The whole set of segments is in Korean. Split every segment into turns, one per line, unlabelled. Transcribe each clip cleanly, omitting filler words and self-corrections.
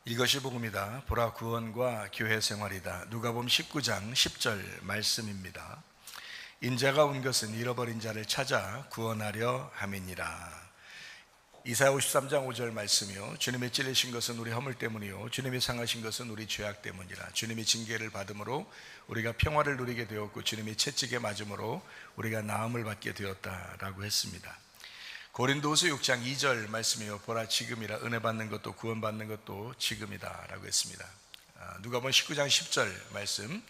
이것이 복음이다. 보라 구원과 교회 생활이다. 누가복음 19장 10절 말씀입니다. 인자가 온 것은 잃어버린 자를 찾아 구원하려 함이니라. 이사야 53장 5절 말씀이요, 주님이 찔리신 것은 우리 허물 때문이요 주님이 상하신 것은 우리 죄악 때문이라. 주님이 징계를 받음으로 우리가 평화를 누리게 되었고 주님이 채찍에 맞음으로 우리가 나음을 받게 되었다라고 했습니다. 고린도후서 6장 2절 말씀이요, 보라 지금이라 은혜 받는 것도 구원 받는 것도 지금이다 라고 했습니다. 누가복음 19장 10절 말씀,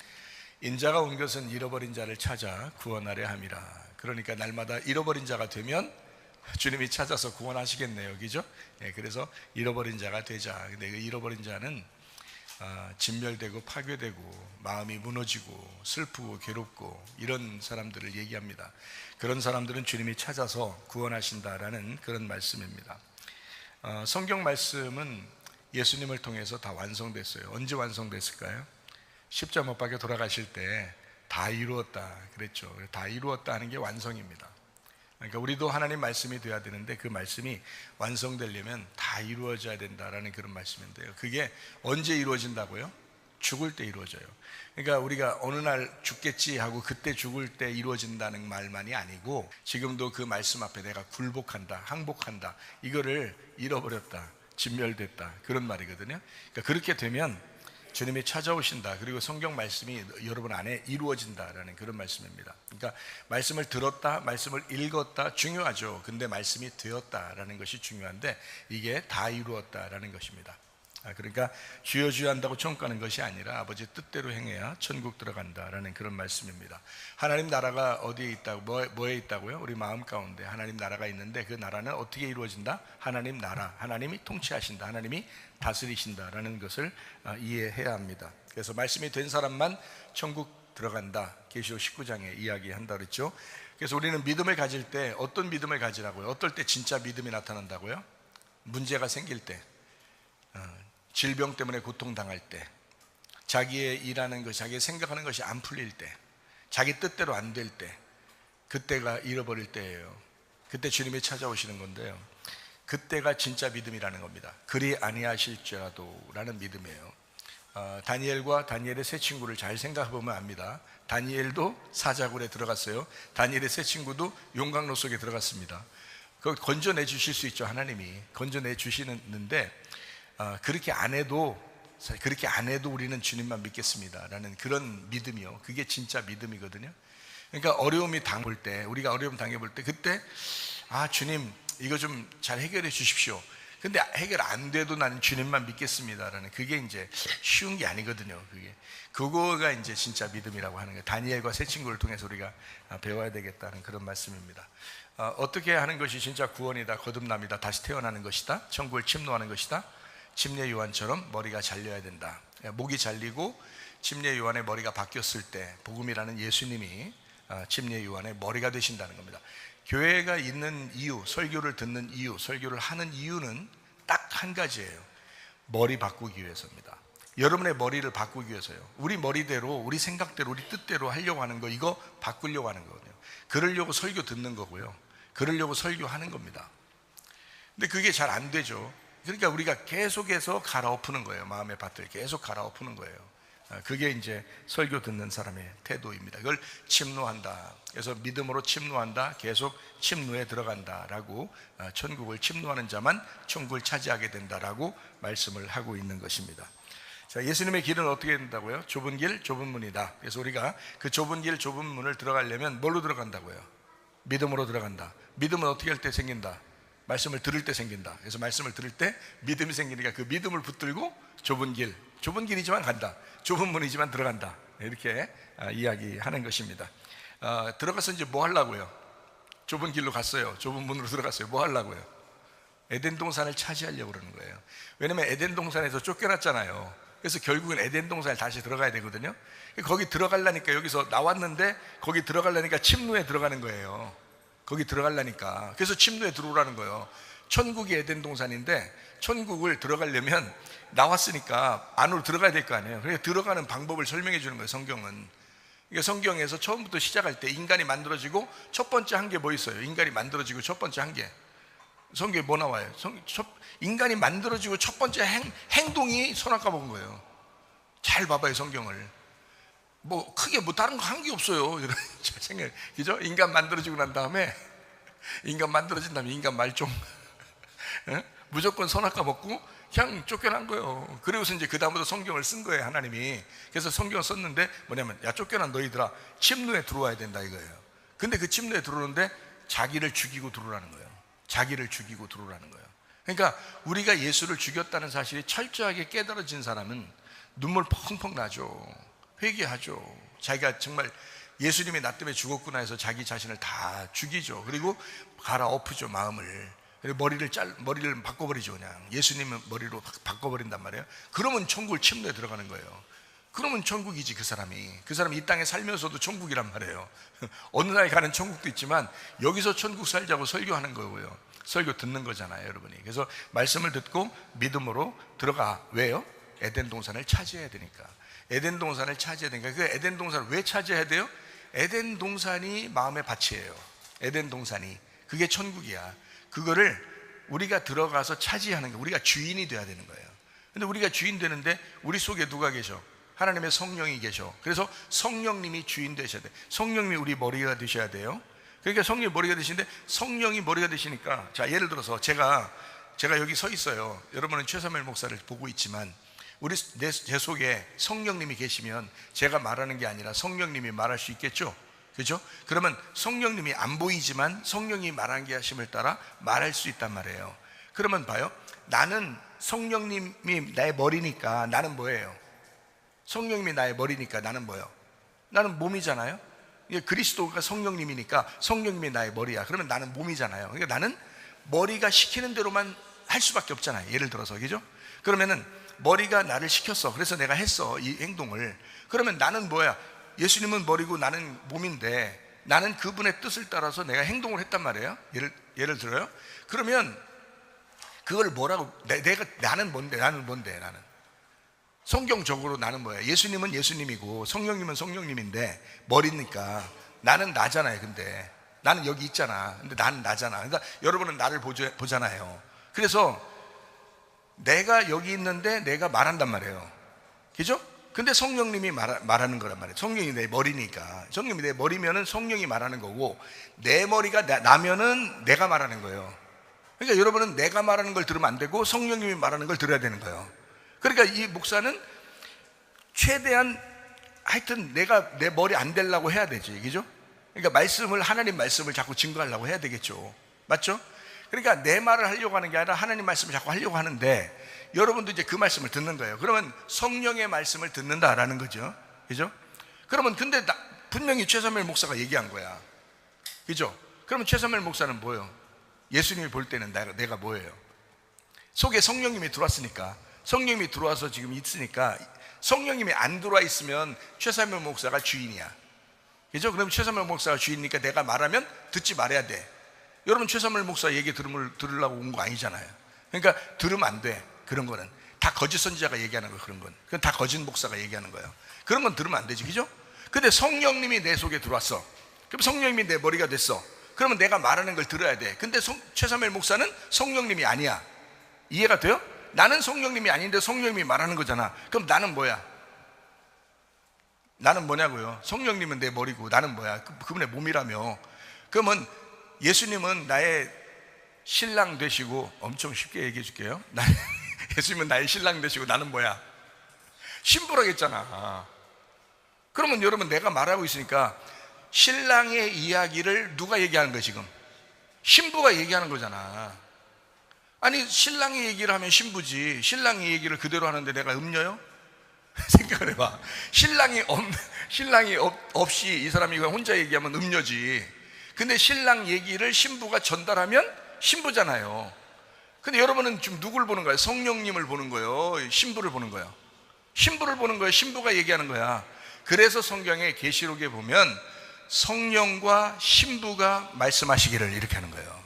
인자가 온 것은 잃어버린 자를 찾아 구원하려 함이라. 그러니까 날마다 잃어버린 자가 되면 주님이 찾아서 구원하시겠네요, 그죠? 그래서 잃어버린 자가 되자. 근데 그 잃어버린 자는 진멸되고 파괴되고 마음이 무너지고 슬프고 괴롭고 이런 사람들을 얘기합니다. 그런 사람들은 주님이 찾아서 구원하신다라는 그런 말씀입니다. 성경 말씀은 예수님을 통해서 다 완성됐어요. 언제 완성됐을까요? 십자가 못 박혀 돌아가실 때 다 이루었다 그랬죠. 다 이루었다 하는 게 완성입니다. 그러니까 우리도 하나님 말씀이 돼야 되는데 그 말씀이 완성되려면 다 이루어져야 된다라는 그런 말씀인데요. 그게 언제 이루어진다고요? 죽을 때 이루어져요. 그러니까 우리가 어느 날 죽겠지 하고 그때 죽을 때 이루어진다는 말만이 아니고, 지금도 그 말씀 앞에 내가 굴복한다, 항복한다, 이거를 잃어버렸다, 진멸됐다, 그런 말이거든요. 그러니까 그렇게 되면 주님이 찾아오신다, 그리고 성경 말씀이 여러분 안에 이루어진다라는 그런 말씀입니다. 그러니까 말씀을 들었다, 말씀을 읽었다 중요하죠. 근데 말씀이 되었다라는 것이 중요한데 이게 다 이루었다라는 것입니다. 그러니까 주여 주여 한다고 천국 가는 것이 아니라 아버지 뜻대로 행해야 천국 들어간다라는 그런 말씀입니다. 하나님 나라가 어디에 있다고, 뭐에 있다고요? 우리 마음 가운데 하나님 나라가 있는데 그 나라는 어떻게 이루어진다? 하나님 나라, 하나님이 통치하신다, 하나님이 다스리신다라는 것을 이해해야 합니다. 그래서 말씀이 된 사람만 천국 들어간다, 계시록 19장에 이야기한다 그랬죠. 그래서 우리는 믿음을 가질 때 어떤 믿음을 가지라고요? 어떨 때 진짜 믿음이 나타난다고요? 문제가 생길 때, 질병 때문에 고통당할 때, 자기의 일하는 것, 자기의 생각하는 것이 안 풀릴 때, 자기 뜻대로 안 될 때, 그때가 잃어버릴 때예요. 그때 주님이 찾아오시는 건데요, 그때가 진짜 믿음이라는 겁니다. 그리 아니하실지라도 라는 믿음이에요. 다니엘과 다니엘의 세 친구를 잘 생각해보면 압니다. 다니엘도 사자굴에 들어갔어요. 다니엘의 세 친구도 용광로 속에 들어갔습니다. 그걸 건져내 주실 수 있죠. 하나님이 건져내 주시는데 그렇게 안 해도 우리는 주님만 믿겠습니다 라는 그런 믿음이요, 그게 진짜 믿음이거든요. 그러니까 어려움이 당볼 때, 우리가 어려움 당해볼 때, 그때 주님 이거 좀 잘 해결해 주십시오. 근데 해결 안 돼도 나는 주님만 믿겠습니다 라는, 그게 이제 쉬운 게 아니거든요. 그거가 이제 진짜 믿음이라고 하는 거예요. 다니엘과 세 친구를 통해서 우리가 배워야 되겠다는 그런 말씀입니다. 어떻게 하는 것이 진짜 구원이다, 거듭남이다, 다시 태어나는 것이다, 천국을 침노하는 것이다? 침례 요한처럼 머리가 잘려야 된다. 목이 잘리고 침례 요한의 머리가 바뀌었을 때 복음이라는 예수님이 침례 요한의 머리가 되신다는 겁니다. 교회가 있는 이유, 설교를 듣는 이유, 설교를 하는 이유는 딱 한 가지예요. 머리 바꾸기 위해서입니다. 여러분의 머리를 바꾸기 위해서요. 우리 머리대로, 우리 생각대로, 우리 뜻대로 하려고 하는 거, 이거 바꾸려고 하는 거거든요. 그러려고 설교 듣는 거고요, 그러려고 설교하는 겁니다. 근데 그게 잘 안 되죠. 그러니까 우리가 계속해서 갈아엎는 거예요. 마음의 밭을 계속 갈아엎는 거예요. 그게 이제 설교 듣는 사람의 태도입니다. 그걸 침노한다, 그래서 믿음으로 침노한다, 계속 침노에 들어간다라고, 천국을 침노하는 자만 천국을 차지하게 된다라고 말씀을 하고 있는 것입니다. 자, 예수님의 길은 어떻게 된다고요? 좁은 길, 좁은 문이다. 그래서 우리가 그 좁은 길, 좁은 문을 들어가려면 뭘로 들어간다고요? 믿음으로 들어간다. 믿음은 어떻게 할 때 생긴다? 말씀을 들을 때 생긴다. 그래서 말씀을 들을 때 믿음이 생기니까 그 믿음을 붙들고 좁은 길, 좁은 길이지만 간다, 좁은 문이지만 들어간다, 이렇게 이야기하는 것입니다. 들어가서 이제 뭐 하려고요? 좁은 길로 갔어요. 좁은 문으로 들어갔어요. 뭐 하려고요? 에덴 동산을 차지하려고 그러는 거예요. 왜냐면 에덴 동산에서 쫓겨났잖아요. 그래서 결국은 에덴 동산에 다시 들어가야 되거든요. 거기 들어가려니까, 여기서 나왔는데 거기 들어가려니까 침노에 들어가는 거예요. 거기 들어가려니까. 그래서 침노에 들어오라는 거예요. 천국이 에덴 동산인데 천국을 들어가려면 나왔으니까 안으로 들어가야 될 거 아니에요. 그래서 들어가는 방법을 설명해 주는 거예요, 성경은. 그러니까 성경에서 처음부터 시작할 때 인간이 만들어지고 첫 번째 한 게 뭐 있어요? 인간이 만들어지고 첫 번째 한 게 성경에 뭐 나와요? 인간이 만들어지고 첫 번째 행동이 손아까 먹은 거예요. 잘 봐봐요, 성경을. 뭐 크게 뭐 다른 거 한 게 없어요. 이런 생각, 그죠? 인간 만들어지고 난 다음에 인간 말종 무조건 손아까 먹고 그냥 쫓겨난 거예요. 그리고서 이제 그 다음부터 성경을 쓴 거예요, 하나님이. 그래서 성경을 썼는데 뭐냐면, 야, 쫓겨난 너희들아, 침노에 들어와야 된다 이거예요. 근데 그 침노에 들어오는데 자기를 죽이고 들어오라는 거예요. 자기를 죽이고 들어오라는 거예요. 그러니까 우리가 예수를 죽였다는 사실이 철저하게 깨달아진 사람은 눈물 펑펑 나죠. 회개하죠. 자기가 정말 예수님이 나 때문에 죽었구나 해서 자기 자신을 다 죽이죠. 그리고 갈아엎으죠, 마음을. 그리고 머리를 바꿔버리죠. 그냥 예수님의 머리로 바꿔버린단 말이에요. 그러면 천국을 침노에 들어가는 거예요. 그러면 천국이지. 그 사람이 이 땅에 살면서도 천국이란 말이에요. 어느 날 가는 천국도 있지만 여기서 천국 살자고 설교하는 거고요. 설교 듣는 거잖아요, 여러분이. 그래서 말씀을 듣고 믿음으로 들어가. 왜요? 에덴 동산을 차지해야 되니까. 에덴 동산을 차지해야 되니까. 그 에덴 동산을 왜 차지해야 돼요? 에덴 동산이 마음의 밭이에요. 에덴 동산이. 그게 천국이야. 그거를 우리가 들어가서 차지하는 거예요. 우리가 주인이 돼야 되는 거예요. 근데 우리가 주인 되는데 우리 속에 누가 계셔? 하나님의 성령이 계셔. 그래서 성령님이 주인 되셔야 돼. 성령님이 우리 머리가 되셔야 돼요. 그러니까 성령이 머리가 되시는데, 성령이 머리가 되시니까, 자, 예를 들어서 제가 여기 서 있어요. 여러분은 최사무엘 목사를 보고 있지만 제 속에 성령님이 계시면 제가 말하는 게 아니라 성령님이 말할 수 있겠죠? 그죠? 그러면 성령님이 안 보이지만 성령이 말한 게 하심을 따라 말할 수 있단 말이에요. 그러면 봐요. 나는 성령님이 나의 머리니까 나는 뭐예요? 성령님이 나의 머리니까 나는 뭐예요? 나는 몸이잖아요. 그리스도가 성령님이니까 성령님이 나의 머리야. 그러면 나는 몸이잖아요. 그러니까 나는 머리가 시키는 대로만 할 수밖에 없잖아요. 예를 들어서, 그죠? 그러면은 머리가 나를 시켰어. 그래서 내가 했어, 이 행동을. 그러면 나는 뭐야? 예수님은 머리고 나는 몸인데 나는 그분의 뜻을 따라서 내가 행동을 했단 말이에요. 예를 들어요. 그러면 그걸 뭐라고, 나는 뭔데? 나는 성경적으로 나는 뭐야? 예수님은 예수님이고 성령님은 성령님인데 머리니까 나는 나잖아요. 근데 나는 여기 있잖아. 근데 나는 나잖아. 그러니까 여러분은 나를 보잖아요. 그래서 내가 여기 있는데 내가 말한단 말이에요. 그죠? 근데 성령님이 말하는 거란 말이에요. 성령이 내 머리니까. 성령이 내 머리면은 성령이 말하는 거고, 내 머리가 나면은 내가 말하는 거예요. 그러니까 여러분은 내가 말하는 걸 들으면 안 되고 성령님이 말하는 걸 들어야 되는 거예요. 그러니까 이 목사는 최대한 하여튼 내가 내 머리 안 되려고 해야 되지. 그죠? 그러니까 하나님 말씀을 자꾸 증거하려고 해야 되겠죠. 맞죠? 그러니까 내 말을 하려고 하는 게 아니라 하나님 말씀을 자꾸 하려고 하는데, 여러분도 이제 그 말씀을 듣는 거예요. 그러면 성령의 말씀을 듣는다라는 거죠. 그죠? 그러면 근데 분명히 최사무엘 목사가 얘기한 거야. 그죠? 그러면 최사무엘 목사는 뭐예요? 예수님이 볼 때는 내가 뭐예요? 속에 성령님이 들어왔으니까, 성령님이 들어와서 지금 있으니까, 성령님이 안 들어와 있으면 최사무엘 목사가 주인이야. 그죠? 그럼 최사무엘 목사가 주인이니까 내가 말하면 듣지 말아야 돼. 여러분 최사무엘 목사 얘기 들으려고 온 거 아니잖아요. 그러니까 들으면 안 돼. 그런 거는 다 거짓 선지자가 얘기하는 거. 그런 건 그건 다 거짓 목사가 얘기하는 거예요. 그런 건 들으면 안 되지. 그죠? 근데 성령님이 내 속에 들어왔어. 그럼 성령님이 내 머리가 됐어. 그러면 내가 말하는 걸 들어야 돼. 근데 최사무엘 목사는 성령님이 아니야. 이해가 돼요? 나는 성령님이 아닌데 성령님이 말하는 거잖아. 그럼 나는 뭐야? 나는 뭐냐고요? 성령님은 내 머리고 나는 뭐야? 그분의 몸이라며. 그러면 예수님은 나의 신랑 되시고, 엄청 쉽게 얘기해 줄게요. 예수님은 나의 신랑 되시고 나는 뭐야? 신부라겠잖아. 그러면 여러분, 내가 말하고 있으니까 신랑의 이야기를 누가 얘기하는 거야 지금? 신부가 얘기하는 거잖아. 아니, 신랑의 얘기를 하면 신부지, 신랑의 얘기를 그대로 하는데 내가 음녀요? 생각을 해봐. 신랑이 없이 이 사람이 혼자 얘기하면 음녀지. 근데 신랑 얘기를 신부가 전달하면 신부잖아요. 근데 여러분은 지금 누굴 보는 거예요? 성령님을 보는 거예요? 신부를 보는 거예요? 신부를 보는 거예요. 신부가 얘기하는 거야. 그래서 성경에 계시록에 보면 성령과 신부가 말씀하시기를 이렇게 하는 거예요.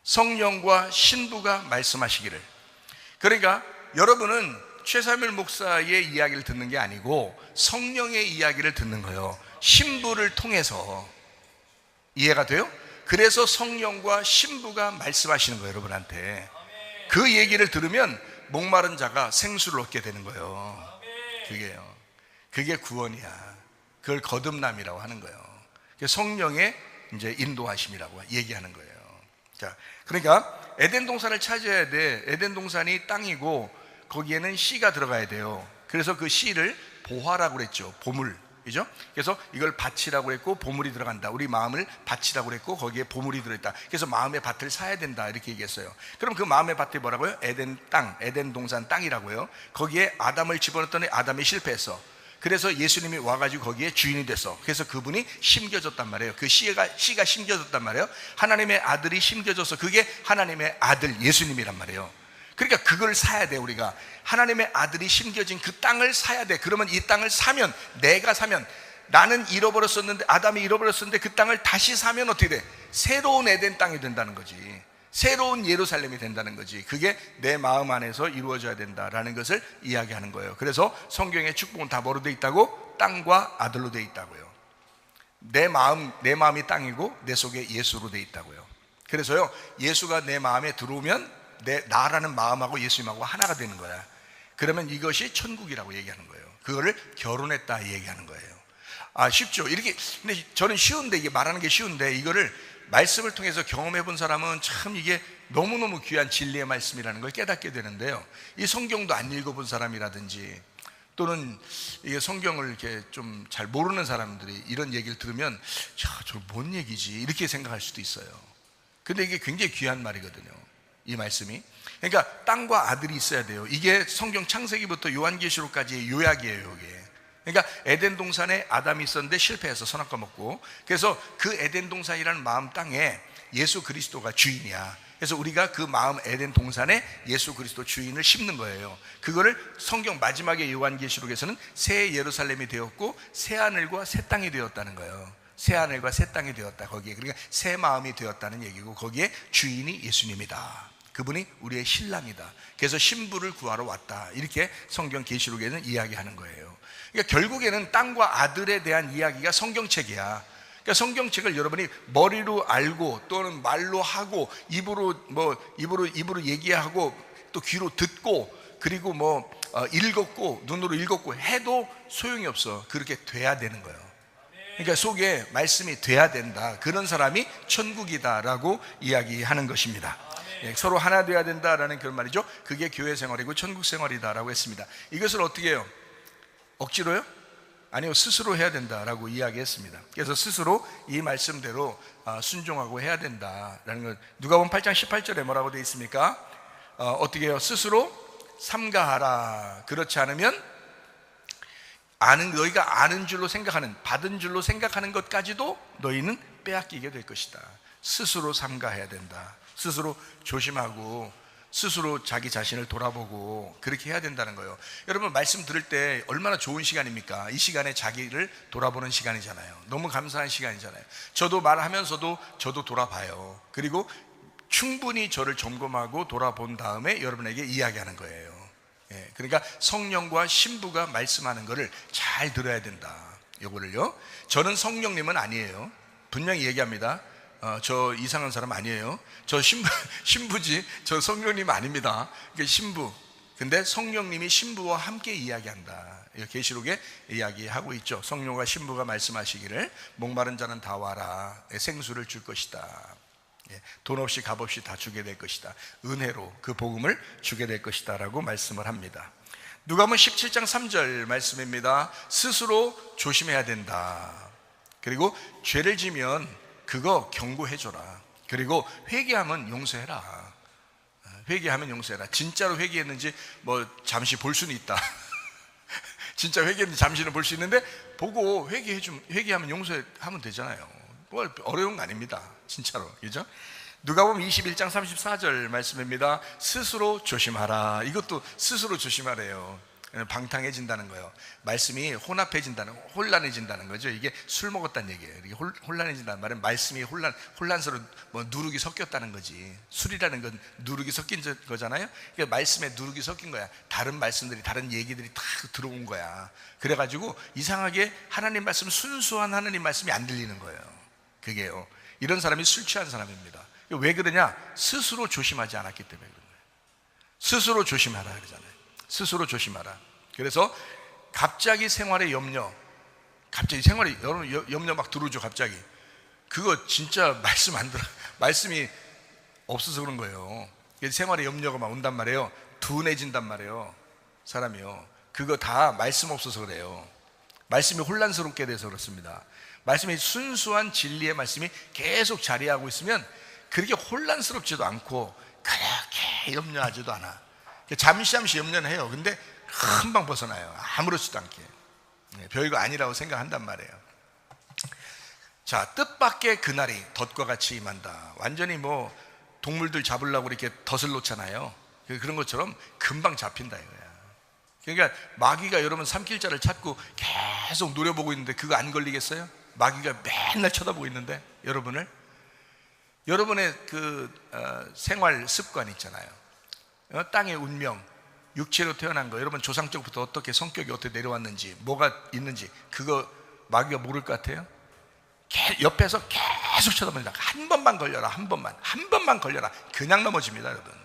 성령과 신부가 말씀하시기를. 그러니까 여러분은 최사무엘 목사의 이야기를 듣는 게 아니고 성령의 이야기를 듣는 거예요. 신부를 통해서. 이해가 돼요? 그래서 성령과 신부가 말씀하시는 거예요, 여러분한테. 그 얘기를 들으면 목마른 자가 생수를 얻게 되는 거예요. 그게요. 그게 구원이야. 그걸 거듭남이라고 하는 거예요. 성령의 이제 인도하심이라고 얘기하는 거예요. 자, 그러니까 에덴 동산을 찾아야 돼. 에덴 동산이 땅이고 거기에는 씨가 들어가야 돼요. 그래서 그 씨를 보화라고 그랬죠. 보물. 그죠? 그래서 이걸 밭이라고 그랬고 보물이 들어간다. 우리 마음을 밭이라고 그랬고 거기에 보물이 들어있다. 그래서 마음의 밭을 사야 된다 이렇게 얘기했어요. 그럼 그 마음의 밭이 뭐라고요? 에덴 땅, 에덴 동산 땅이라고요. 거기에 아담을 집어넣었더니 아담이 실패했어. 그래서 예수님이 와가지고 거기에 주인이 됐어. 그래서 그분이 심겨졌단 말이에요. 그 씨가 심겨졌단 말이에요. 하나님의 아들이 심겨져서 그게 하나님의 아들 예수님이란 말이에요. 그러니까 그걸 사야 돼. 우리가 하나님의 아들이 심겨진 그 땅을 사야 돼. 그러면 이 땅을 사면, 내가 사면, 나는 잃어버렸었는데, 아담이 잃어버렸었는데 그 땅을 다시 사면 어떻게 돼? 새로운 에덴 땅이 된다는 거지. 새로운 예루살렘이 된다는 거지. 그게 내 마음 안에서 이루어져야 된다라는 것을 이야기하는 거예요. 그래서 성경의 축복은 다 뭐로 돼 있다고? 땅과 아들로 돼 있다고요. 내 마음이 땅이고 내 속에 예수로 돼 있다고요. 그래서요, 예수가 내 마음에 들어오면 나라는 마음하고 예수님하고 하나가 되는 거야. 그러면 이것이 천국이라고 얘기하는 거예요. 그거를 결혼했다 얘기하는 거예요. 쉽죠. 이렇게. 근데 저는 쉬운데, 이게 말하는 게 쉬운데, 이거를 말씀을 통해서 경험해 본 사람은 참 이게 너무너무 귀한 진리의 말씀이라는 걸 깨닫게 되는데요. 이 성경도 안 읽어본 사람이라든지 또는 이게 성경을 이렇게 좀 잘 모르는 사람들이 이런 얘기를 들으면 저 뭔 얘기지 이렇게 생각할 수도 있어요. 근데 이게 굉장히 귀한 말이거든요, 이 말씀이. 그러니까 땅과 아들이 있어야 돼요. 이게 성경 창세기부터 요한계시록까지의 요약이에요, 이게. 그러니까 에덴 동산에 아담이 있었는데 실패해서 선악과 먹고, 그래서 그 에덴 동산이라는 마음 땅에 예수 그리스도가 주인이야. 그래서 우리가 그 마음 에덴 동산에 예수 그리스도 주인을 심는 거예요. 그거를 성경 마지막에 요한계시록에서는 새 예루살렘이 되었고 새 하늘과 새 땅이 되었다는 거예요. 새 하늘과 새 땅이 되었다. 거기에 그러니까 새 마음이 되었다는 얘기고, 거기에 주인이 예수님이다. 그분이 우리의 신랑이다. 그래서 신부를 구하러 왔다. 이렇게 성경 계시록에는 이야기하는 거예요. 그러니까 결국에는 땅과 아들에 대한 이야기가 성경책이야. 그러니까 성경책을 여러분이 머리로 알고 또는 말로 하고 입으로 얘기하고 또 귀로 듣고 그리고 읽었고 눈으로 읽었고 해도 소용이 없어. 그렇게 돼야 되는 거예요. 그러니까 속에 말씀이 돼야 된다. 그런 사람이 천국이다라고 이야기하는 것입니다. 서로 하나 돼야 된다라는 그런 말이죠. 그게 교회 생활이고 천국 생활이다라고 했습니다. 이것을 어떻게 해요? 억지로요? 아니요, 스스로 해야 된다라고 이야기했습니다. 그래서 스스로 이 말씀대로 순종하고 해야 된다라는 걸 누가복음 8장 18절에 뭐라고 되어 있습니까? 어떻게 해요? 스스로 삼가하라. 그렇지 않으면 너희가 아는 줄로 생각하는, 받은 줄로 생각하는 것까지도 너희는 빼앗기게 될 것이다. 스스로 삼가해야 된다. 스스로 조심하고 스스로 자기 자신을 돌아보고 그렇게 해야 된다는 거예요. 여러분, 말씀 들을 때 얼마나 좋은 시간입니까? 이 시간에 자기를 돌아보는 시간이잖아요. 너무 감사한 시간이잖아요. 저도 말하면서도 저도 돌아봐요. 그리고 충분히 저를 점검하고 돌아본 다음에 여러분에게 이야기하는 거예요. 그러니까 성령과 신부가 말씀하는 거를 잘 들어야 된다. 요거를요. 저는 성령님은 아니에요. 분명히 얘기합니다. 저 이상한 사람 아니에요. 저 신부지, 저 성령님 아닙니다. 신부. 근데 성령님이 신부와 함께 이야기한다. 계시록에 이야기하고 있죠. 성령과 신부가 말씀하시기를 목마른 자는 다 와라. 생수를 줄 것이다. 돈 없이 값 없이 다 주게 될 것이다. 은혜로 그 복음을 주게 될 것이다 라고 말씀을 합니다. 누가복음 17장 3절 말씀입니다. 스스로 조심해야 된다. 그리고 죄를 지면 그거 경고해줘라. 그리고 회개하면 용서해라. 회개하면 용서해라. 진짜로 회개했는지 잠시 볼 수는 있다. 진짜 회개했는지 잠시는 볼 수 있는데 보고 회개하면 용서하면 되잖아요. 뭘 어려운 거 아닙니다. 진짜로. 그죠? 누가복음 21장 34절 말씀입니다. 스스로 조심하라. 이것도 스스로 조심하래요. 방탕해진다는 거예요. 말씀이 혼란해진다는 거죠. 이게 술 먹었다는 얘기예요. 이게 혼란해진다는 말은 말씀이 혼란스러운 누룩이 섞였다는 거지. 술이라는 건 누룩이 섞인 거잖아요. 그러니까 말씀에 누룩이 섞인 거야. 다른 말씀들이, 다른 얘기들이 다 들어온 거야. 그래가지고 이상하게 하나님 말씀, 순수한 하나님 말씀이 안 들리는 거예요. 그게요. 이런 사람이 술 취한 사람입니다. 왜 그러냐? 스스로 조심하지 않았기 때문에 그런 거예요. 스스로 조심하라 그러잖아요. 스스로 조심하라. 그래서 갑자기 생활의 염려, 갑자기 생활에 여러분 염려 막 들어오죠. 갑자기 그거 진짜 말씀 안 들어, 말씀이 없어서 그런 거예요. 생활의 염려가 막 온단 말이에요. 둔해진단 말이에요, 사람이요. 그거 다 말씀 없어서 그래요. 말씀이 혼란스럽게 돼서 그렇습니다. 말씀이 순수한 진리의 말씀이 계속 자리하고 있으면 그렇게 혼란스럽지도 않고 그렇게 염려하지도 않아. 잠시 염려는 해요. 근데 금방 벗어나요. 아무렇지도 않게. 별거 아니라고 생각한단 말이에요. 자, 뜻밖의 그날이 덫과 같이 임한다. 완전히 뭐 동물들 잡으려고 이렇게 덫을 놓잖아요. 그런 것처럼 금방 잡힌다 이거야. 그러니까 마귀가 여러분 삼킬자를 찾고 계속 노려보고 있는데 그거 안 걸리겠어요? 마귀가 맨날 쳐다보고 있는데 여러분의 생활 습관 있잖아요. 땅의 운명, 육체로 태어난 거, 여러분 조상 때부터 어떻게 성격이 어떻게 내려왔는지, 뭐가 있는지 그거 마귀가 모를 것 같아요? 옆에서 계속 쳐다보니까 한 번만 걸려라, 한 번만 걸려라, 그냥 넘어집니다 여러분.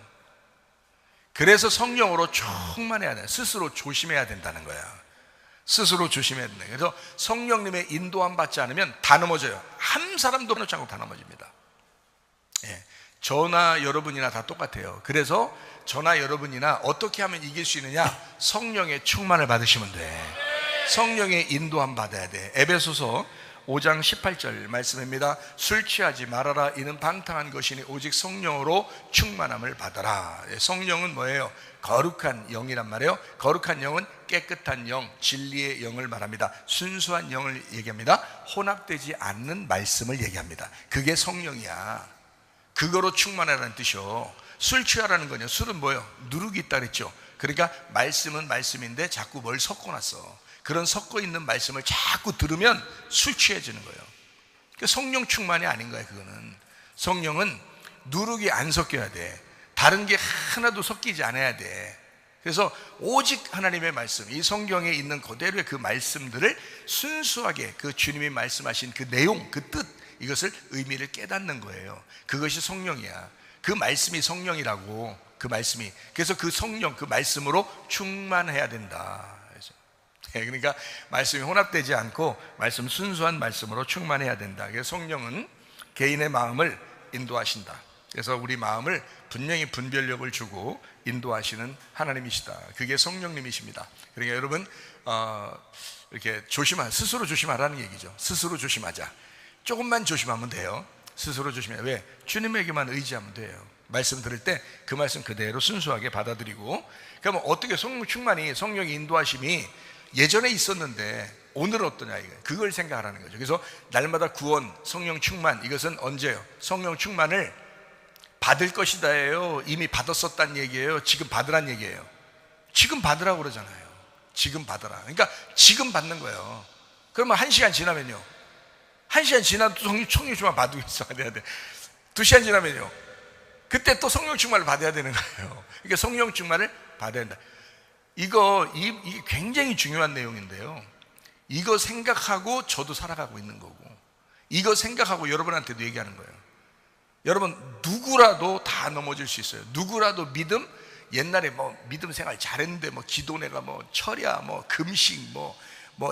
그래서 성령으로 충만해야 돼. 스스로 조심해야 된다는 거야. 스스로 조심해야 된다. 그래서 성령님의 인도함 받지 않으면 다 넘어져요. 한 사람도 놓지 않고 다 넘어집니다. 저나 여러분이나 다 똑같아요. 그래서 저나 여러분이나 어떻게 하면 이길 수 있느냐? 성령의 충만을 받으시면 돼. 성령의 인도함 받아야 돼. 에베소서 5장 18절 말씀입니다. 술 취하지 말아라. 이는 방탕한 것이니 오직 성령으로 충만함을 받아라. 성령은 뭐예요? 거룩한 영이란 말이에요. 거룩한 영은 깨끗한 영, 진리의 영을 말합니다. 순수한 영을 얘기합니다. 혼합되지 않는 말씀을 얘기합니다. 그게 성령이야. 그거로 충만하라는 뜻이요. 술 취하라는 거냐? 술은 뭐예요? 누룩이 있다 그랬죠. 그러니까 말씀은 말씀인데 자꾸 뭘 섞어놨어. 그런 섞어 있는 말씀을 자꾸 들으면 술 취해지는 거예요. 그러니까 성령 충만이 아닌 거예요. 그거는 성령은 누룩이 안 섞여야 돼. 다른 게 하나도 섞이지 않아야 돼. 그래서 오직 하나님의 말씀, 이 성경에 있는 그대로의 그 말씀들을 순수하게 그 주님이 말씀하신 그 내용, 그 뜻, 이것을 의미를 깨닫는 거예요. 그것이 성령이야. 그 말씀이 성령이라고. 그 말씀이. 그래서 그 성령, 그 말씀으로 충만해야 된다. 그러니까 말씀이 혼합되지 않고 말씀, 순수한 말씀으로 충만해야 된다. 그래서 성령은 개인의 마음을 인도하신다. 그래서 우리 마음을 분명히 분별력을 주고 인도하시는 하나님이시다. 그게 성령님이십니다. 그러니까 여러분 이렇게 스스로 조심하라는 얘기죠. 스스로 조심하자. 조금만 조심하면 돼요. 스스로 조심해. 왜? 주님에게만 의지하면 돼요. 말씀 들을 때 그 말씀 그대로 순수하게 받아들이고. 그러면 어떻게 성령 충만이, 성령의 인도하심이 예전에 있었는데 오늘은 어떠냐 이거예요. 그걸 생각하라는 거죠. 그래서 날마다 구원, 성령 충만, 이것은 언제요? 성령 충만을 받을 것이다예요? 이미 받았었다는 얘기예요? 지금 받으란 얘기예요? 지금 받으라고 그러잖아요. 지금 받으라. 그러니까 지금 받는 거예요. 그러면 1시간 지나면요, 1시간 지나도 성령 충만 받고 있어야 돼. 2시간 지나면요, 그때 또 성령 충만을 받아야 되는 거예요. 그러니까 성령 충만을 받아야 된다. 이게 굉장히 중요한 내용인데요. 이거 생각하고 저도 살아가고 있는 거고, 이거 생각하고 여러분한테도 얘기하는 거예요. 여러분, 누구라도 다 넘어질 수 있어요. 누구라도 믿음, 옛날에 뭐 믿음 생활 잘했는데 뭐 기도 내가 뭐 철야 뭐 금식 뭐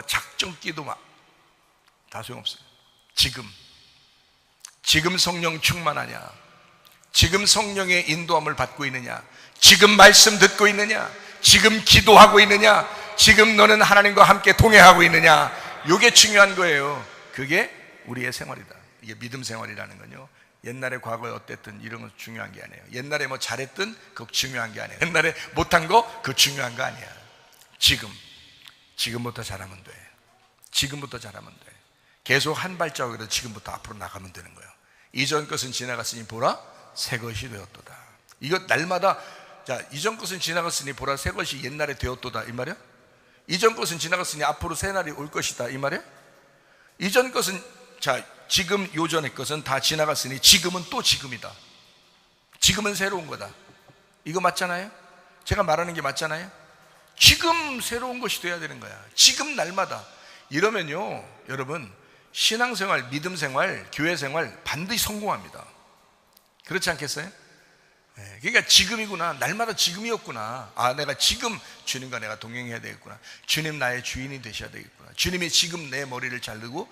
작정 기도 막 다 소용없어요. 지금 성령 충만하냐? 지금 성령의 인도함을 받고 있느냐? 지금 말씀 듣고 있느냐? 지금 기도하고 있느냐? 지금 너는 하나님과 함께 동행하고 있느냐? 이게 중요한 거예요. 그게 우리의 생활이다. 이게 믿음 생활이라는 건요, 옛날에 과거에 어땠든 이런 건 중요한 게 아니에요. 옛날에 뭐 잘했든 그거 중요한 게 아니에요. 옛날에 못한 거 그거 중요한 거 아니야. 지금부터 잘하면 돼. 지금부터 잘하면 돼. 계속 한 발자국이라도 지금부터 앞으로 나가면 되는 거예요. 이전 것은 지나갔으니 보라 새 것이 되었도다. 이거 날마다, 자, 이전 것은 지나갔으니 보라 새 것이 옛날에 되었도다 이 말이야? 이전 것은 지나갔으니 앞으로 새 날이 올 것이다 이 말이야? 이전 것은, 자, 지금 요전의 것은 다 지나갔으니 지금은 또 지금이다. 지금은 새로운 거다. 이거 맞잖아요? 제가 말하는 게 맞잖아요? 지금 새로운 것이 돼야 되는 거야. 지금 날마다. 이러면요, 여러분, 신앙생활, 믿음생활, 교회생활 반드시 성공합니다. 그렇지 않겠어요? 그러니까 지금이구나, 날마다 지금이었구나. 아, 내가 지금 주님과 내가 동행해야 되겠구나. 주님 나의 주인이 되셔야 되겠구나. 주님이 지금 내 머리를 자르고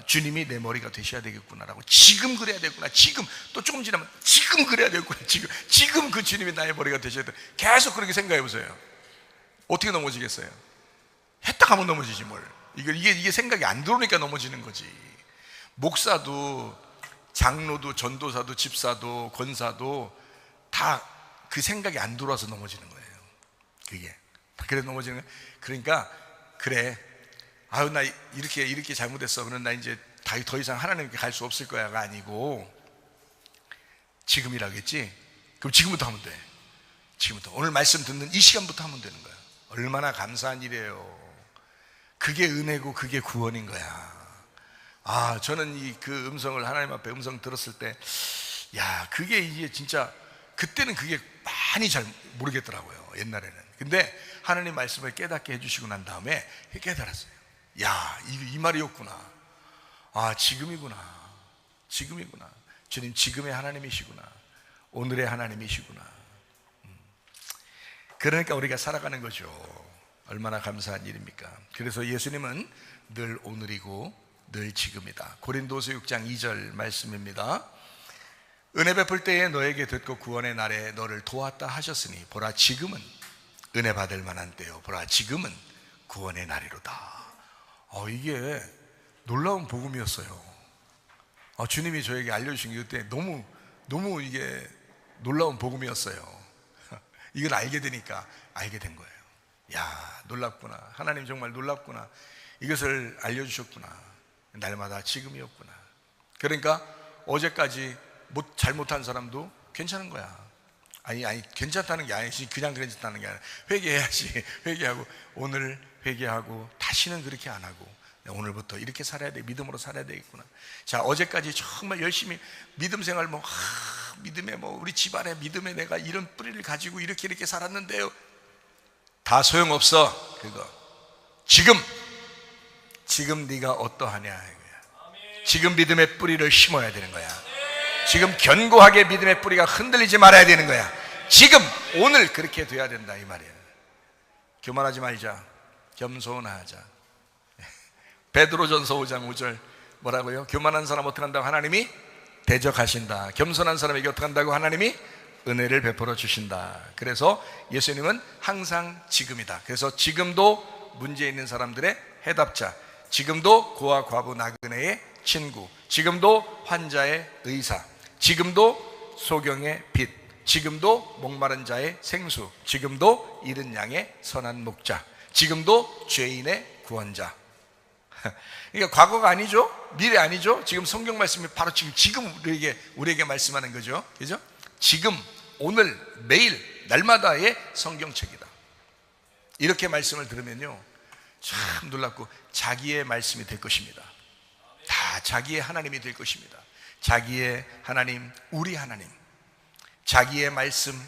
주님이 내 머리가 되셔야 되겠구나라고, 지금 그래야 되겠구나. 지금, 또 조금 지나면 지금 그래야 되겠구나. 지금 그 주님이 나의 머리가 되셔야 돼. 계속 그렇게 생각해 보세요. 어떻게 넘어지겠어요? 했다 가면 넘어지지 뭘. 이게 생각이 안 들어오니까 넘어지는 거지. 목사도 장로도 전도사도 집사도 권사도 다 그 생각이 안 들어와서 넘어지는 거예요. 그게 그래 넘어지는 거예요. 그러니까 그래, 아유 나 이렇게 잘못했어, 그러면 나 이제 더 이상 하나님께 갈 수 없을 거야가 아니고, 지금이라겠지? 그럼 지금부터 하면 돼. 지금부터, 오늘 말씀 듣는 이 시간부터 하면 되는 거야. 얼마나 감사한 일이에요. 그게 은혜고 그게 구원인 거야. 아, 저는 그 음성을, 하나님 앞에 음성 들었을 때, 야, 그게 이게 진짜, 그때는 그게 많이 잘 모르겠더라고요, 옛날에는. 근데 하나님 말씀을 깨닫게 해주시고 난 다음에 깨달았어요. 야, 이 말이었구나. 아, 지금이구나. 주님 지금의 하나님이시구나. 오늘의 하나님이시구나. 그러니까 우리가 살아가는 거죠. 얼마나 감사한 일입니까? 그래서 예수님은 늘 오늘이고 늘 지금이다. 고린도서 6장 2절 말씀입니다. 은혜 베풀 때에 너에게 듣고 구원의 날에 너를 도왔다 하셨으니 보라 지금은 은혜 받을 만한 때요, 보라 지금은 구원의 날이로다. 이게 놀라운 복음이었어요. 주님이 저에게 알려주신 게 그때 너무 이게 놀라운 복음이었어요. 이걸 알게 되니까 알게 된 거예요. 야, 놀랍구나. 하나님 정말 놀랍구나. 이것을 알려주셨구나. 날마다 지금이었구나. 그러니까 어제까지 잘못한 사람도 괜찮은 거야. 아니 괜찮다는 게 아니지, 그냥 괜찮다는 게 아니라 회개해야지. 회개하고 오늘 회개하고 다시는 그렇게 안 하고 오늘부터 이렇게 살아야 돼. 믿음으로 살아야 되겠구나. 자, 어제까지 정말 열심히 믿음 생활 믿음에 우리 집안에 믿음에 내가 이런 뿌리를 가지고 이렇게 살았는데요. 다 소용없어. 그거 지금 네가 어떠하냐 이거야. 지금 믿음의 뿌리를 심어야 되는 거야. 지금 견고하게 믿음의 뿌리가 흔들리지 말아야 되는 거야. 지금 오늘 그렇게 돼야 된다 이 말이야. 교만하지 말자. 겸손하자. 베드로전서 5장 5절 뭐라고요? 교만한 사람 어떻게 한다고? 하나님이 대적하신다. 겸손한 사람에게 어떻게 한다고? 하나님이 은혜를 베풀어 주신다. 그래서 예수님은 항상 지금이다. 그래서 지금도 문제 있는 사람들의 해답자, 지금도 고아 과부 나그네의 친구, 지금도 환자의 의사, 지금도 소경의 빛, 지금도 목마른 자의 생수, 지금도 잃은 양의 선한 목자, 지금도 죄인의 구원자. 그러니까 과거가 아니죠, 미래 아니죠. 지금 성경 말씀이 바로 지금 우리에게 말씀하는 거죠. 그죠? 지금, 오늘, 매일, 날마다의 성경책이다. 이렇게 말씀을 들으면요, 참 놀랍고 자기의 말씀이 될 것입니다. 다 자기의 하나님이 될 것입니다. 자기의 하나님, 우리 하나님, 자기의 말씀,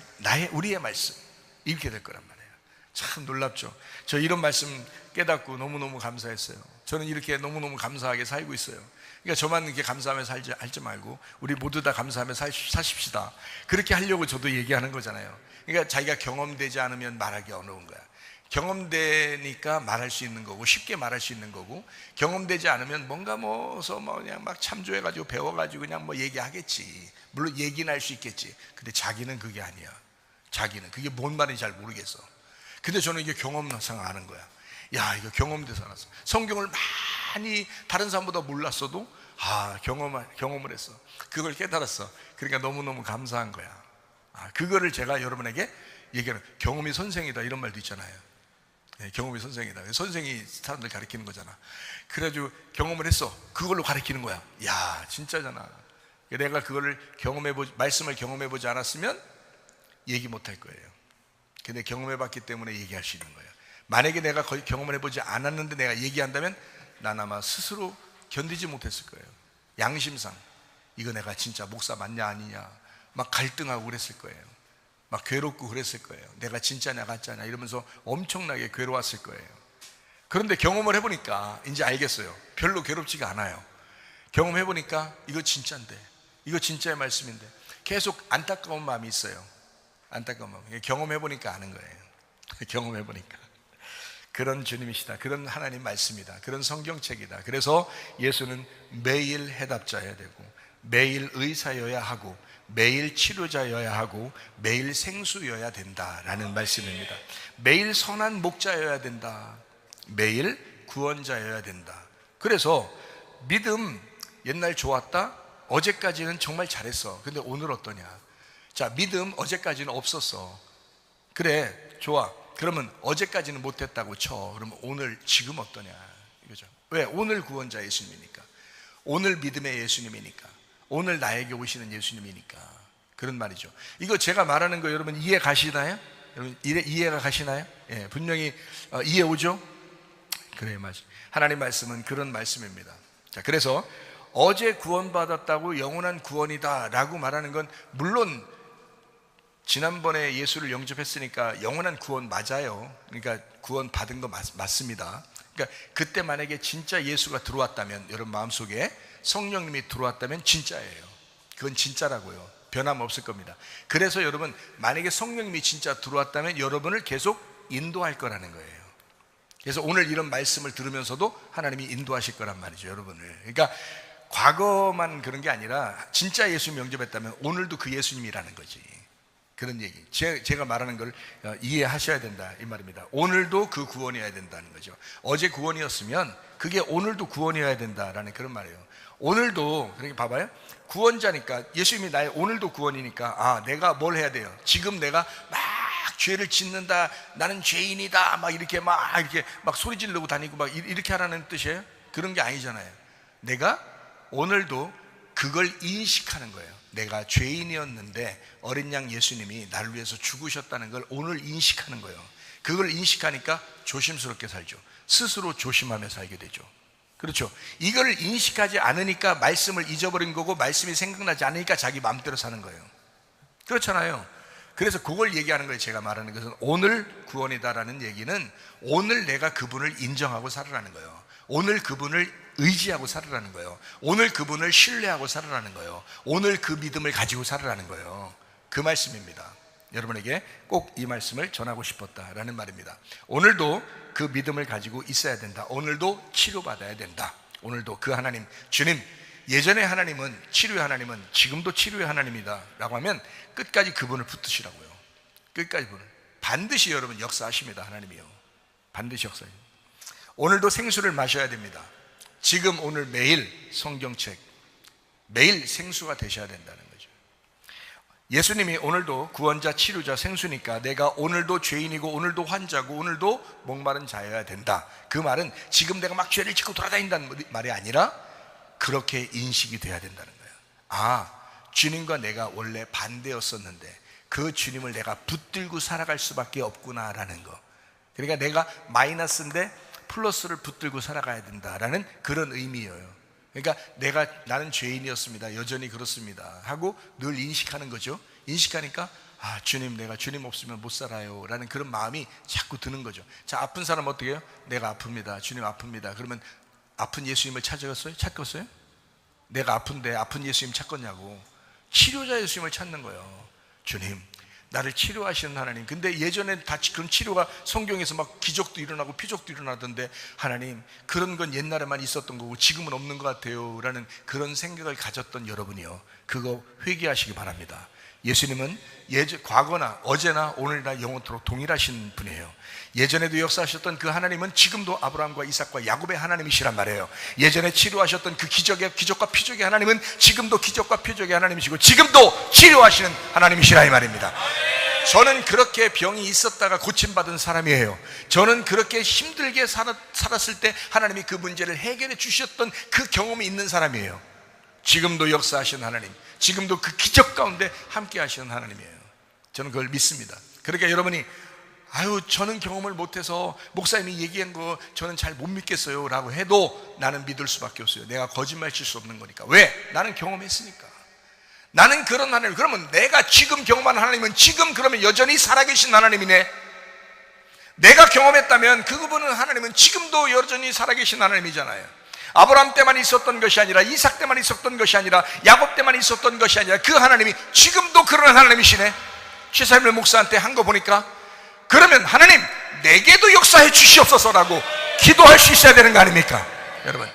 우리의 말씀, 이렇게 될 거란 말이에요. 참 놀랍죠. 저 이런 말씀 깨닫고 너무너무 감사했어요. 저는 이렇게 너무너무 감사하게 살고 있어요. 그러니까 저만 이렇게 감사하며 살지 말고 우리 모두 다 감사하며 사십시다. 그렇게 하려고 저도 얘기하는 거잖아요. 그러니까 자기가 경험되지 않으면 말하기 어려운 거야. 경험되니까 말할 수 있는 거고, 쉽게 말할 수 있는 거고, 경험되지 않으면 뭔가 그냥 막 참조해가지고 배워가지고 그냥 얘기하겠지. 물론 얘기는 할 수 있겠지. 근데 자기는 그게 아니야. 자기는 그게 뭔 말인지 잘 모르겠어. 근데 저는 이게 경험상 아는 거야. 야, 이거 경험돼서 알았어. 성경을 많이 다른 사람보다 몰랐어도 경험을 했어. 그걸 깨달았어. 그러니까 너무너무 감사한 거야. 그거를 제가 여러분에게 얘기하는, 경험이 선생이다 이런 말도 있잖아요. 네, 경험이 선생이다. 선생이 사람들 가르치는 거잖아. 그래가지고 경험을 했어. 그걸로 가르치는 거야. 야, 진짜잖아. 내가 그거를 말씀을 경험해보지 않았으면 얘기 못할 거예요. 근데 경험해봤기 때문에 얘기할 수 있는 거예요. 만약에 내가 거의 경험을 해보지 않았는데 내가 얘기한다면 난 아마 스스로 견디지 못했을 거예요. 양심상 이거 내가 진짜 목사 맞냐 아니냐 막 갈등하고 그랬을 거예요. 막 괴롭고 그랬을 거예요. 내가 진짜냐 가짜냐 이러면서 엄청나게 괴로웠을 거예요. 그런데 경험을 해보니까 이제 알겠어요. 별로 괴롭지가 않아요. 경험해보니까 이거 진짜인데, 이거 진짜의 말씀인데 계속 안타까운 마음이 있어요. 안타까운 마음. 경험해보니까 아는 거예요. 경험해보니까 그런 주님이시다, 그런 하나님 말씀이다, 그런 성경책이다. 그래서 예수는 매일 해답자여야 되고, 매일 의사여야 하고, 매일 치료자여야 하고, 매일 생수여야 된다라는 말씀입니다. 매일 선한 목자여야 된다, 매일 구원자여야 된다. 그래서 믿음, 옛날 좋았다, 어제까지는 정말 잘했어. 근데 오늘 어떠냐? 자, 믿음 어제까지는 없었어. 그래, 좋아. 그러면 어제까지는 못했다고 쳐. 그러면 오늘, 지금 어떠냐 이거죠. 왜? 오늘 구원자 예수님이니까, 오늘 믿음의 예수님이니까, 오늘 나에게 오시는 예수님이니까. 그런 말이죠. 이거 제가 말하는 거 여러분 이해 가시나요? 여러분 이해가 가시나요? 예, 분명히 이해 오죠? 그래요, 맞아요. 하나님 말씀은 그런 말씀입니다. 자, 그래서 어제 구원받았다고 영원한 구원이다 라고 말하는 건, 물론 지난번에 예수를 영접했으니까 영원한 구원 맞아요. 그러니까 구원 받은 거 맞습니다. 그러니까 그때 만약에 진짜 예수가 들어왔다면, 여러분 마음속에 성령님이 들어왔다면 진짜예요. 그건 진짜라고요. 변함없을 겁니다. 그래서 여러분, 만약에 성령님이 진짜 들어왔다면 여러분을 계속 인도할 거라는 거예요. 그래서 오늘 이런 말씀을 들으면서도 하나님이 인도하실 거란 말이죠, 여러분을. 그러니까 과거만 그런 게 아니라 진짜 예수 영접했다면 오늘도 그 예수님이라는 거지. 그런 얘기, 제가 말하는 걸 이해하셔야 된다 이 말입니다. 오늘도 그 구원이어야 된다는 거죠. 어제 구원이었으면 그게 오늘도 구원이어야 된다라는 그런 말이에요. 오늘도, 그러니까 봐봐요, 구원자니까, 예수님이 나의 오늘도 구원이니까, 아, 내가 뭘 해야 돼요? 지금 내가 막 죄를 짓는다, 나는 죄인이다, 막 이렇게 막 소리 지르고 다니고 막 이렇게 하라는 뜻이에요? 그런 게 아니잖아요. 내가 오늘도 그걸 인식하는 거예요. 내가 죄인이었는데 어린 양 예수님이 나를 위해서 죽으셨다는 걸 오늘 인식하는 거예요. 그걸 인식하니까 조심스럽게 살죠. 스스로 조심하며 살게 되죠. 그렇죠. 이걸 인식하지 않으니까 말씀을 잊어버린 거고, 말씀이 생각나지 않으니까 자기 마음대로 사는 거예요. 그렇잖아요. 그래서 그걸 얘기하는 거예요. 제가 말하는 것은 오늘 구원이다라는 얘기는 오늘 내가 그분을 인정하고 살으라는 거예요. 오늘 그분을 의지하고 살으라는 거예요. 오늘 그분을 신뢰하고 살으라는 거예요. 오늘 그 믿음을 가지고 살으라는 거예요. 그 말씀입니다. 여러분에게 꼭 이 말씀을 전하고 싶었다라는 말입니다. 오늘도 그 믿음을 가지고 있어야 된다. 오늘도 치료받아야 된다. 오늘도 그 하나님, 주님, 예전의 하나님은, 치료의 하나님은 지금도 치료의 하나님이다 라고 하면 끝까지 그분을 붙드시라고요. 끝까지 분을 반드시 여러분 역사하십니다. 하나님이요, 반드시 역사해요. 오늘도 생수를 마셔야 됩니다. 지금 오늘 매일 성경책, 매일 생수가 되셔야 된다는 거죠. 예수님이 오늘도 구원자, 치료자, 생수니까 내가 오늘도 죄인이고 오늘도 환자고 오늘도 목마른 자여야 된다. 그 말은 지금 내가 막 죄를 짓고 돌아다닌다는 말이 아니라 그렇게 인식이 돼야 된다는 거예요. 아, 주님과 내가 원래 반대였었는데 그 주님을 내가 붙들고 살아갈 수밖에 없구나라는 거. 그러니까 내가 마이너스인데 플러스를 붙들고 살아가야 된다라는 그런 의미예요. 그러니까 나는 죄인이었습니다, 여전히 그렇습니다 하고 늘 인식하는 거죠. 인식하니까, 아, 주님, 내가 주님 없으면 못 살아요 라는 그런 마음이 자꾸 드는 거죠. 자, 아픈 사람 어떻게 해요? 내가 아픕니다, 주님 아픕니다. 그러면 아픈 예수님을 찾겠어요? 내가 아픈데 아픈 예수님 찾겠냐고. 치료자 예수님을 찾는 거예요. 주님, 나를 치료하시는 하나님. 근데 예전에 다 그런 치료가 성경에서 막 기적도 일어나고 피적도 일어나던데, 하나님, 그런 건 옛날에만 있었던 거고 지금은 없는 것 같아요 라는 그런 생각을 가졌던 여러분이요, 그거 회개하시기 바랍니다. 예수님은 과거나 어제나 오늘이나 영원토록 동일하신 분이에요. 예전에도 역사하셨던 그 하나님은 지금도 아브라함과 이삭과 야곱의 하나님이시란 말이에요. 예전에 치료하셨던 그 기적과 표적의 하나님은 지금도 기적과 표적의 하나님이시고 지금도 치료하시는 하나님이시라 이 말입니다. 저는 그렇게 병이 있었다가 고침받은 사람이에요. 저는 그렇게 힘들게 살았을 때 하나님이 그 문제를 해결해 주셨던 그 경험이 있는 사람이에요. 지금도 역사하시는 하나님, 지금도 그 기적 가운데 함께 하시는 하나님이에요. 저는 그걸 믿습니다. 그러니까 여러분이, 아유, 저는 경험을 못해서 목사님이 얘기한 거 저는 잘 못 믿겠어요 라고 해도 나는 믿을 수밖에 없어요. 내가 거짓말 칠 수 없는 거니까. 왜? 나는 경험했으니까. 나는 그런 하나님. 그러면 내가 지금 경험한 하나님은 지금 그러면 여전히 살아계신 하나님이네. 내가 경험했다면 그분은 하나님은 지금도 여전히 살아계신 하나님이잖아요. 아브라함 때만 있었던 것이 아니라, 이삭 때만 있었던 것이 아니라, 야곱 때만 있었던 것이 아니라 그 하나님이 지금도 그런 하나님이시네. 최사임을 목사한테 한 거 보니까, 그러면 하나님 내게도 역사해 주시옵소서라고 기도할 수 있어야 되는 거 아닙니까? 여러분,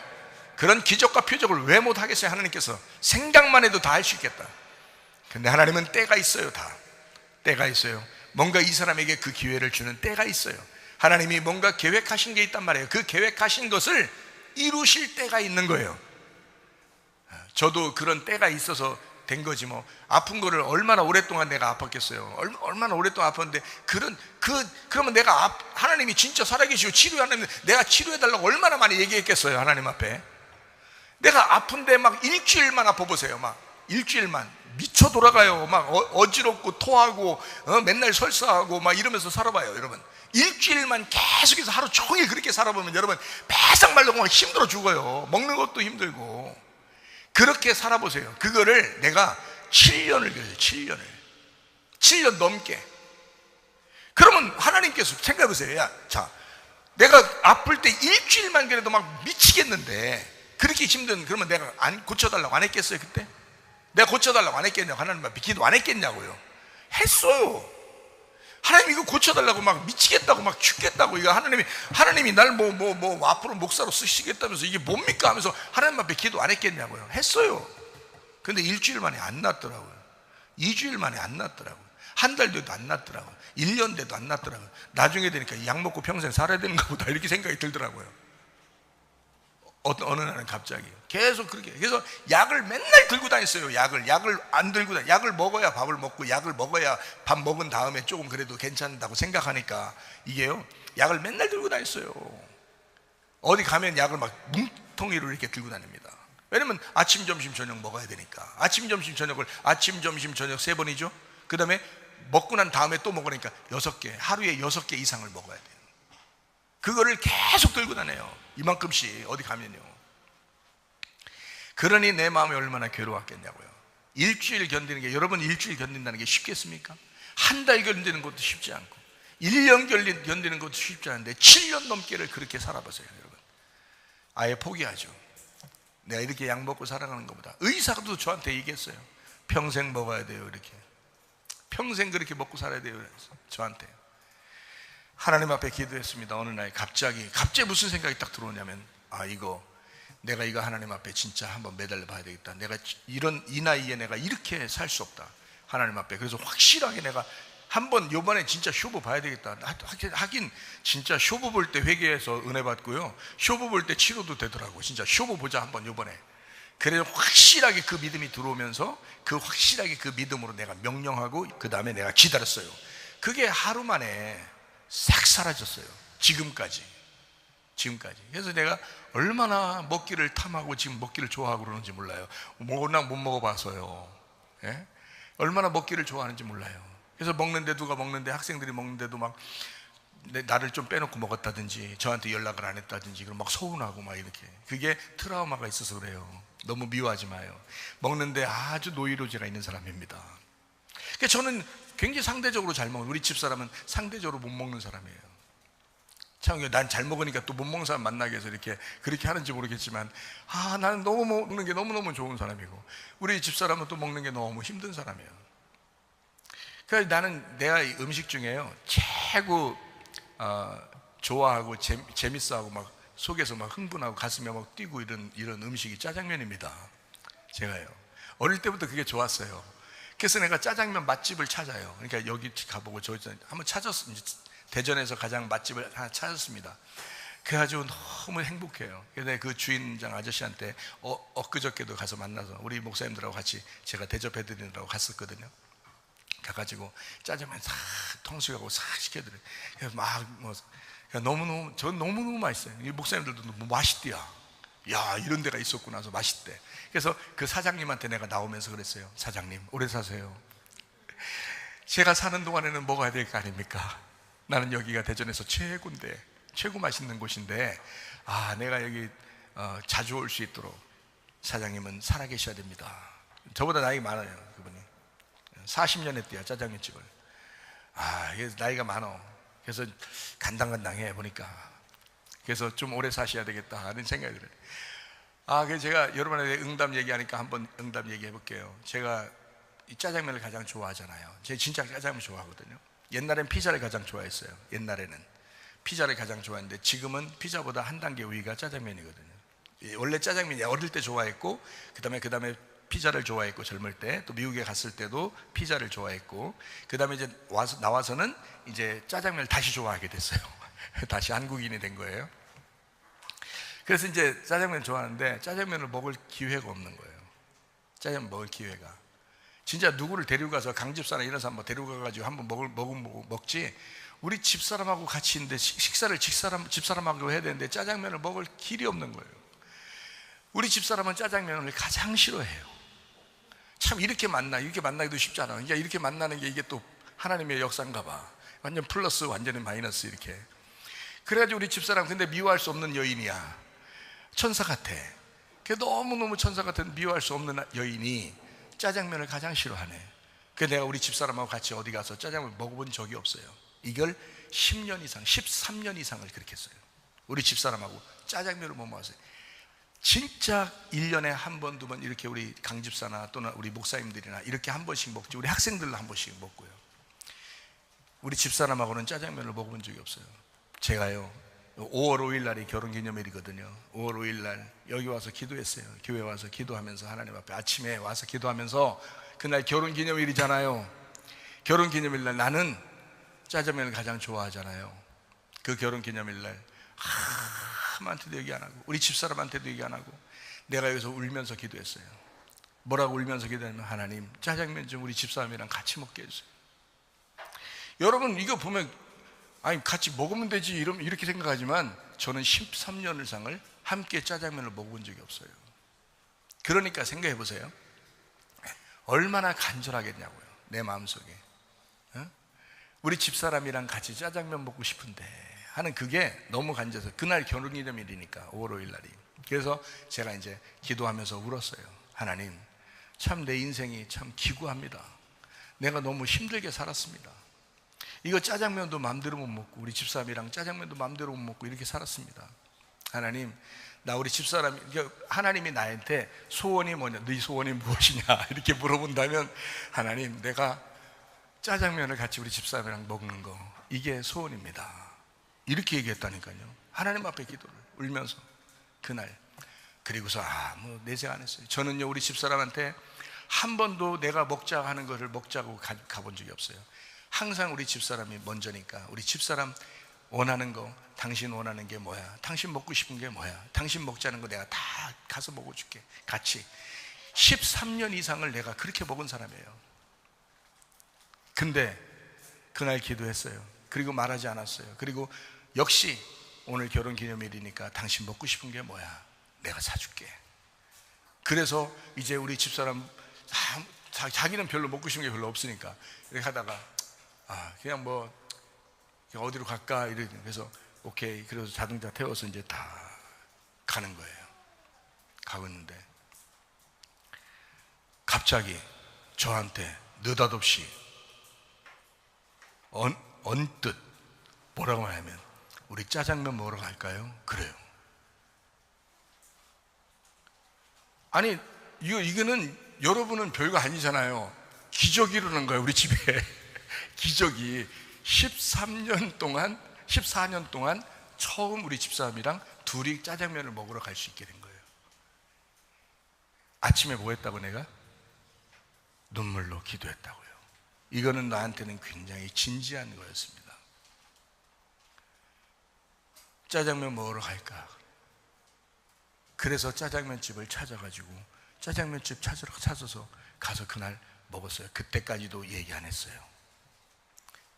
그런 기적과 표적을 왜 못하겠어요? 하나님께서 생각만 해도 다 할 수 있겠다. 근데 하나님은 때가 있어요. 다 때가 있어요. 뭔가 이 사람에게 그 기회를 주는 때가 있어요. 하나님이 뭔가 계획하신 게 있단 말이에요. 그 계획하신 것을 이루실 때가 있는 거예요. 저도 그런 때가 있어서 된 거지 뭐. 아픈 거를 얼마나 오랫동안 내가 아팠겠어요. 얼마나 오랫동안 아팠는데, 그러면 내가 하나님이 진짜 살아계시고 치료하는, 내가 치료해달라고 얼마나 많이 얘기했겠어요, 하나님 앞에. 내가 아픈데 막 일주일만 아파보세요. 막 일주일만 미쳐 돌아가요. 막 어지럽고 토하고 맨날 설사하고 막 이러면서 살아봐요. 여러분, 일주일만 계속해서 하루 종일 그렇게 살아보면 여러분 바싹 말라고 막 힘들어 죽어요. 먹는 것도 힘들고. 그렇게 살아보세요. 그거를 내가 7년을 그래요. 7년 넘게. 그러면 하나님께서 생각해보세요. 야, 자, 내가 아플 때 일주일만 그래도 막 미치겠는데, 그렇게 힘든, 그러면 내가 안 고쳐달라고 안 했겠어요? 그때 내가 고쳐달라고 안 했겠냐고, 하나님 앞에 기도 안 했겠냐고요. 했어요. 하나님 이거 고쳐달라고 막 미치겠다고 막 죽겠다고, 이거 하나님이 날 앞으로 목사로 쓰시겠다면서 이게 뭡니까 하면서 하나님 앞에 기도 안 했겠냐고요. 했어요. 근데 일주일 만에 안 낫더라고요. 2주일 만에 안 낫더라고요. 한 달 돼도 안 낫더라고요. 1년 돼도 안 낫더라고요. 나중에 되니까 약 먹고 평생 살아야 되는가 보다, 이렇게 생각이 들더라고요. 어느 날은 갑자기 계속 그렇게. 그래서 약을 맨날 들고 다녔어요. 약을 안 들고 다녔어요. 약을 먹어야 밥을 먹고, 약을 먹어야 밥 먹은 다음에 조금 그래도 괜찮다고 생각하니까, 이게요, 약을 맨날 들고 다녔어요. 어디 가면 약을 막 뭉텅이로 이렇게 들고 다닙니다. 왜냐면 아침 점심 저녁 먹어야 되니까. 아침 점심 저녁을, 아침 점심 저녁 3번이죠. 그 다음에 먹고 난 다음에 또 먹으니까 6개, 하루에 6개 이상을 먹어야 돼요. 그거를 계속 들고 다녀요. 이만큼씩 어디 가면요. 그러니 내 마음이 얼마나 괴로웠겠냐고요. 일주일 견디는 게, 여러분 일주일 견딘다는 게 쉽겠습니까? 한 달 견디는 것도 쉽지 않고, 1년 견디는 것도 쉽지 않은데 7년 넘게를 그렇게 살아보세요. 여러분, 아예 포기하죠. 내가 이렇게 약 먹고 살아가는 것보다. 의사도 저한테 얘기했어요. 평생 먹어야 돼요. 이렇게 평생 그렇게 먹고 살아야 돼요. 저한테. 하나님 앞에 기도했습니다. 어느 날 갑자기 무슨 생각이 딱 들어오냐면, 내가 이거 하나님 앞에 진짜 한번 매달려 봐야 되겠다. 내가 이 나이에 내가 이렇게 살 수 없다, 하나님 앞에. 그래서 확실하게 내가 한번 요번에 진짜 쇼부 봐야 되겠다. 하긴 진짜 쇼부 볼 때 회개해서 은혜 받고요, 쇼부 볼 때 치료도 되더라고. 진짜 쇼부 보자 한번 요번에. 그래서 확실하게 그 믿음이 들어오면서, 확실하게 그 믿음으로 내가 명령하고, 그 다음에 내가 기다렸어요. 그게 하루 만에 싹 사라졌어요. 지금까지. 그래서 내가 얼마나 먹기를 탐하고 지금 먹기를 좋아하고 그러는지 몰라요. 워낙 못 먹어봐서요. 예? 얼마나 먹기를 좋아하는지 몰라요. 그래서 먹는데, 누가 먹는데, 학생들이 먹는데도 막 나를 좀 빼놓고 먹었다든지, 저한테 연락을 안 했다든지, 그럼 막 서운하고 막 이렇게. 그게 트라우마가 있어서 그래요. 너무 미워하지 마요. 먹는데 아주 노이로제가 있는 사람입니다. 그러니까 저는 굉장히 상대적으로 잘 먹어요. 우리 집사람은 상대적으로 못 먹는 사람이에요. 참, 난 잘 먹으니까 또 못 먹는 사람 만나게 해서 그렇게 하는지 모르겠지만, 나는 너무 먹는 게 너무너무 좋은 사람이고, 우리 집사람은 또 먹는 게 너무 힘든 사람이에요. 그래서 나는 내가 이 음식 중에요, 최고 좋아하고 재밌어하고 막 속에서 막 흥분하고 가슴에 막 뛰고 이런 음식이 짜장면입니다. 제가요, 어릴 때부터 그게 좋았어요. 그래서 내가 짜장면 맛집을 찾아요. 그러니까 여기 가보고 저기 한번 찾았어요. 대전에서 가장 맛집을 하나 찾았습니다. 그래가지고 너무 행복해요. 그래서 그 주인장 아저씨한테 엊그저께도 가서 만나서 우리 목사님들하고 같이 제가 대접해드리느라고 갔었거든요. 가가지고 짜장면 싹 통수하고 싹 시켜드려요. 그래서 너무너무 맛있어요. 이 목사님들도 너무 맛있대요. 야, 이런 데가 있었구나 해서 맛있대. 그래서 그 사장님한테 내가 나오면서 그랬어요. 사장님, 오래 사세요. 제가 사는 동안에는 먹어야 될 거 아닙니까? 나는 여기가 대전에서 최고인데, 최고 맛있는 곳인데, 내가 여기 자주 올 수 있도록 사장님은 살아계셔야 됩니다. 저보다 나이가 많아요. 그분이 40년 했대요, 짜장면집을. 이게 나이가 많어. 그래서 간당간당해 보니까. 그래서 좀 오래 사셔야 되겠다 하는 생각이 들어요. 그래서 제가 여러분한테 응답 얘기하니까 한번 응답 얘기해 볼게요. 제가 이 짜장면을 가장 좋아하잖아요. 제가 진짜 짜장면 좋아하거든요. 옛날엔 피자를 가장 좋아했어요. 옛날에는 피자를 가장 좋아했는데 지금은 피자보다 한 단계 위가 짜장면이거든요. 원래 짜장면이 어릴 때 좋아했고, 그 다음에 피자를 좋아했고, 젊을 때 또 미국에 갔을 때도 피자를 좋아했고, 그 다음에 이제 나와서는 이제 짜장면을 다시 좋아하게 됐어요. 다시 한국인이 된 거예요. 그래서 이제 짜장면 좋아하는데 짜장면을 먹을 기회가 없는 거예요. 짜장면 먹을 기회가. 진짜 누구를 데리고 가서 강집사나 이런 사람 데리고 가가지고 한번 먹지, 우리 집사람하고 같이 있는데 식사를 집사람하고 해야 되는데 짜장면을 먹을 길이 없는 거예요. 우리 집사람은 짜장면을 가장 싫어해요. 참 이렇게 만나기도 쉽지 않아. 그러니까 이렇게 만나는 게 이게 또 하나님의 역사인가 봐. 완전 플러스 완전히 마이너스 이렇게. 그래가지고 우리 집사람 근데 미워할 수 없는 여인이야. 천사 같아. 너무너무 천사 같은 미워할 수 없는 여인이 짜장면을 가장 싫어하네. 그래서 내가 우리 집사람하고 같이 어디 가서 짜장면 먹어본 적이 없어요. 이걸 10년 이상 13년 이상을 그렇게 했어요. 우리 집사람하고 짜장면을 못 먹었어요. 진짜 1년에 한 번, 두 번 이렇게 우리 강집사나 또는 우리 목사님들이나 이렇게 한 번씩 먹지, 우리 학생들도 한 번씩 먹고요. 우리 집사람하고는 짜장면을 먹어본 적이 없어요. 제가요 5월 5일 날이 결혼기념일이거든요. 5월 5일 날 여기 와서 기도했어요. 교회 와서 기도하면서 하나님 앞에 아침에 와서 기도하면서, 그날 결혼기념일이잖아요. 결혼기념일 날 나는 짜장면을 가장 좋아하잖아요. 그 결혼기념일 날 한테도 얘기 안 하고 우리 집사람한테도 얘기 안 하고 내가 여기서 울면서 기도했어요. 뭐라고 울면서 기도하냐면, 하나님 짜장면 좀 우리 집사람이랑 같이 먹게 해주세요. 여러분 이거 보면 같이 먹으면 되지 이렇게 생각하지만 저는 13년 이상을 함께 짜장면을 먹어본 적이 없어요. 그러니까 생각해 보세요. 얼마나 간절하겠냐고요, 내 마음속에. 우리 집사람이랑 같이 짜장면 먹고 싶은데 하는 그게 너무 간절해서, 그날 결혼기념일이니까 5월 5일 날이. 그래서 제가 이제 기도하면서 울었어요. 하나님, 참 내 인생이 참 기구합니다. 내가 너무 힘들게 살았습니다. 이거 짜장면도 마음대로 못 먹고 우리 집사람이랑 짜장면도 마음대로 못 먹고 이렇게 살았습니다. 하나님, 나 우리 집사람이, 하나님이 나한테 소원이 뭐냐, 네 소원이 무엇이냐 이렇게 물어본다면, 하나님 내가 짜장면을 같이 우리 집사람이랑 먹는 거, 이게 소원입니다. 이렇게 얘기했다니까요. 하나님 앞에 기도를 울면서 그날. 그리고서 내색 안 했어요. 저는요 우리 집사람한테 한 번도 내가 먹자 하는 거를 먹자고 가본 적이 없어요. 항상 우리 집사람이 먼저니까, 우리 집사람 원하는 거, 당신 원하는 게 뭐야, 당신 먹고 싶은 게 뭐야, 당신 먹자는 거 내가 다 가서 먹어줄게. 같이 13년 이상을 내가 그렇게 먹은 사람이에요. 근데 그날 기도했어요. 그리고 말하지 않았어요. 그리고 역시 오늘 결혼기념일이니까 당신 먹고 싶은 게 뭐야, 내가 사줄게. 그래서 이제 우리 집사람 자기는 별로 먹고 싶은 게 별로 없으니까 이렇게 하다가 그냥 뭐 어디로 갈까 이래. 그래서 오케이. 그래서 자동차 태워서 이제 다 가는 거예요. 가고 있는데 갑자기 저한테 느닷없이 언뜻 뭐라고 하냐면, 우리 짜장면 먹으러 갈까요? 그래요. 아니 이거는 여러분은 별거 아니잖아요. 기적이 일어난 거예요 우리 집에. 기적이. 14년 동안 처음 우리 집사람이랑 둘이 짜장면을 먹으러 갈 수 있게 된 거예요. 아침에 뭐 했다고? 내가 눈물로 기도했다고요. 이거는 나한테는 굉장히 진지한 거였습니다. 짜장면 먹으러 갈까? 그래서 짜장면집을 찾아가지고 짜장면집 찾아서 가서 그날 먹었어요. 그때까지도 얘기 안 했어요.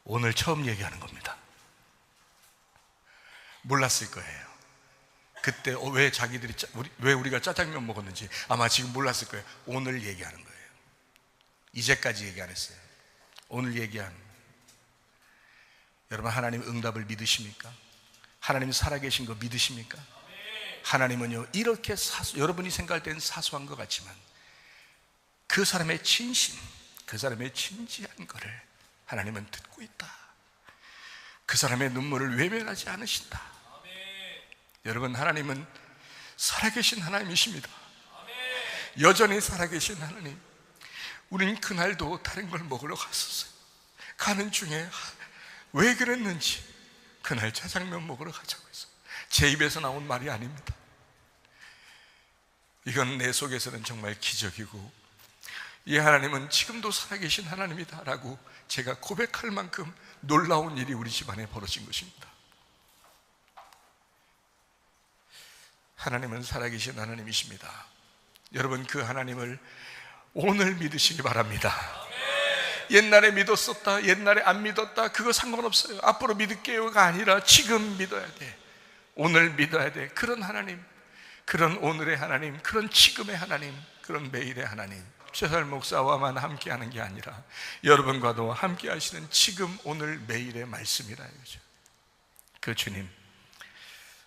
오늘 처음 얘기하는 겁니다. 몰랐을 거예요. 그때 왜 우리가 짜장면 먹었는지 아마 지금 몰랐을 거예요. 오늘 얘기하는 거예요. 이제까지 얘기 안 했어요. 오늘 얘기한. 여러분, 하나님 응답을 믿으십니까? 하나님 살아계신 거 믿으십니까? 하나님은요 이렇게 여러분이 생각할 때는 사소한 것 같지만 그 사람의 진심, 그 사람의 진지한 거를 하나님은 듣고 있다. 그 사람의 눈물을 외면하지 않으신다. 여러분, 하나님은 살아계신 하나님이십니다. 여전히 살아계신 하나님. 우린 그날도 다른 걸 먹으러 갔었어요. 가는 중에 왜 그랬는지 그날 짜장면 먹으러 가자고 했어요. 제 입에서 나온 말이 아닙니다. 이건 내 속에서는 정말 기적이고, 이 하나님은 지금도 살아계신 하나님이다 라고 제가 고백할 만큼 놀라운 일이 우리 집안에 벌어진 것입니다. 하나님은 살아계신 하나님이십니다. 여러분, 그 하나님을 오늘 믿으시기 바랍니다. 옛날에 믿었었다, 옛날에 안 믿었다, 그거 상관없어요. 앞으로 믿을게요가 아니라 지금 믿어야 돼. 오늘 믿어야 돼. 그런 하나님, 그런 오늘의 하나님, 그런 지금의 하나님, 그런 매일의 하나님. 최설 목사와만 함께하는 게 아니라 여러분과도 함께하시는 지금 오늘 매일의 말씀이라 이거죠. 그 주님,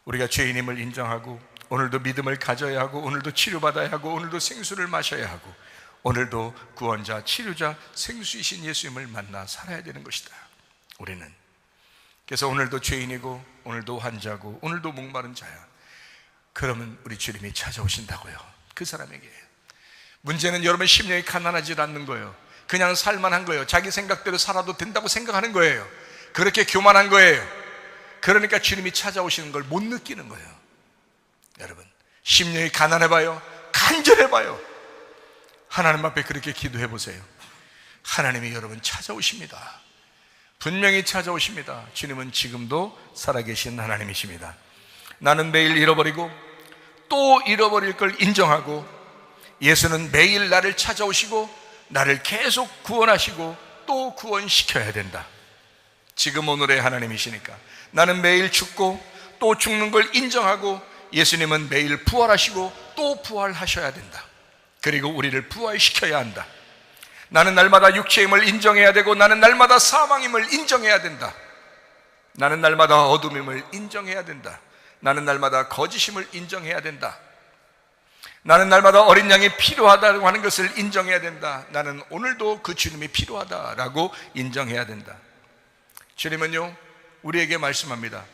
우리가 죄인임을 인정하고 오늘도 믿음을 가져야 하고, 오늘도 치료받아야 하고, 오늘도 생수를 마셔야 하고, 오늘도 구원자, 치료자, 생수이신 예수님을 만나 살아야 되는 것이다, 우리는. 그래서 오늘도 죄인이고, 오늘도 환자고, 오늘도 목마른 자야. 그러면 우리 주님이 찾아오신다고요. 그 사람에게. 문제는 여러분 심령이 가난하지 않는 거예요. 그냥 살만한 거예요. 자기 생각대로 살아도 된다고 생각하는 거예요. 그렇게 교만한 거예요. 그러니까 주님이 찾아오시는 걸 못 느끼는 거예요. 여러분, 심령이 가난해봐요. 간절해봐요. 하나님 앞에 그렇게 기도해보세요. 하나님이 여러분 찾아오십니다. 분명히 찾아오십니다. 주님은 지금도 살아계신 하나님이십니다. 나는 매일 잃어버리고 또 잃어버릴 걸 인정하고, 예수는 매일 나를 찾아오시고 나를 계속 구원하시고 또 구원시켜야 된다. 지금 오늘의 하나님이시니까. 나는 매일 죽고 또 죽는 걸 인정하고, 예수님은 매일 부활하시고 또 부활하셔야 된다. 그리고 우리를 부활시켜야 한다. 나는 날마다 육체임을 인정해야 되고, 나는 날마다 사망임을 인정해야 된다. 나는 날마다 어둠임을 인정해야 된다. 나는 날마다 거짓임을 인정해야 된다. 나는 날마다 어린 양이 필요하다고 하는 것을 인정해야 된다. 나는 오늘도 그 주님이 필요하다라고 인정해야 된다. 주님은요, 우리에게 말씀합니다.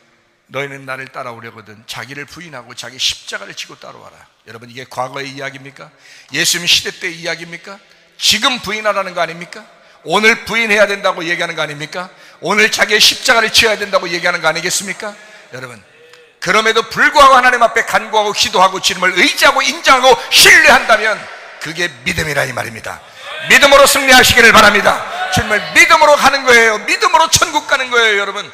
너희는 나를 따라오려거든 자기를 부인하고 자기 십자가를 지고 따라와라. 여러분, 이게 과거의 이야기입니까? 예수님 시대 때의 이야기입니까? 지금 부인하라는 거 아닙니까? 오늘 부인해야 된다고 얘기하는 거 아닙니까? 오늘 자기의 십자가를 지어야 된다고 얘기하는 거 아니겠습니까? 여러분, 그럼에도 불구하고 하나님 앞에 간구하고 기도하고 주님을 의지하고 인정하고 신뢰한다면 그게 믿음이라 이 말입니다. 믿음으로 승리하시기를 바랍니다. 주님을 믿음으로 가는 거예요. 믿음으로 천국 가는 거예요. 여러분,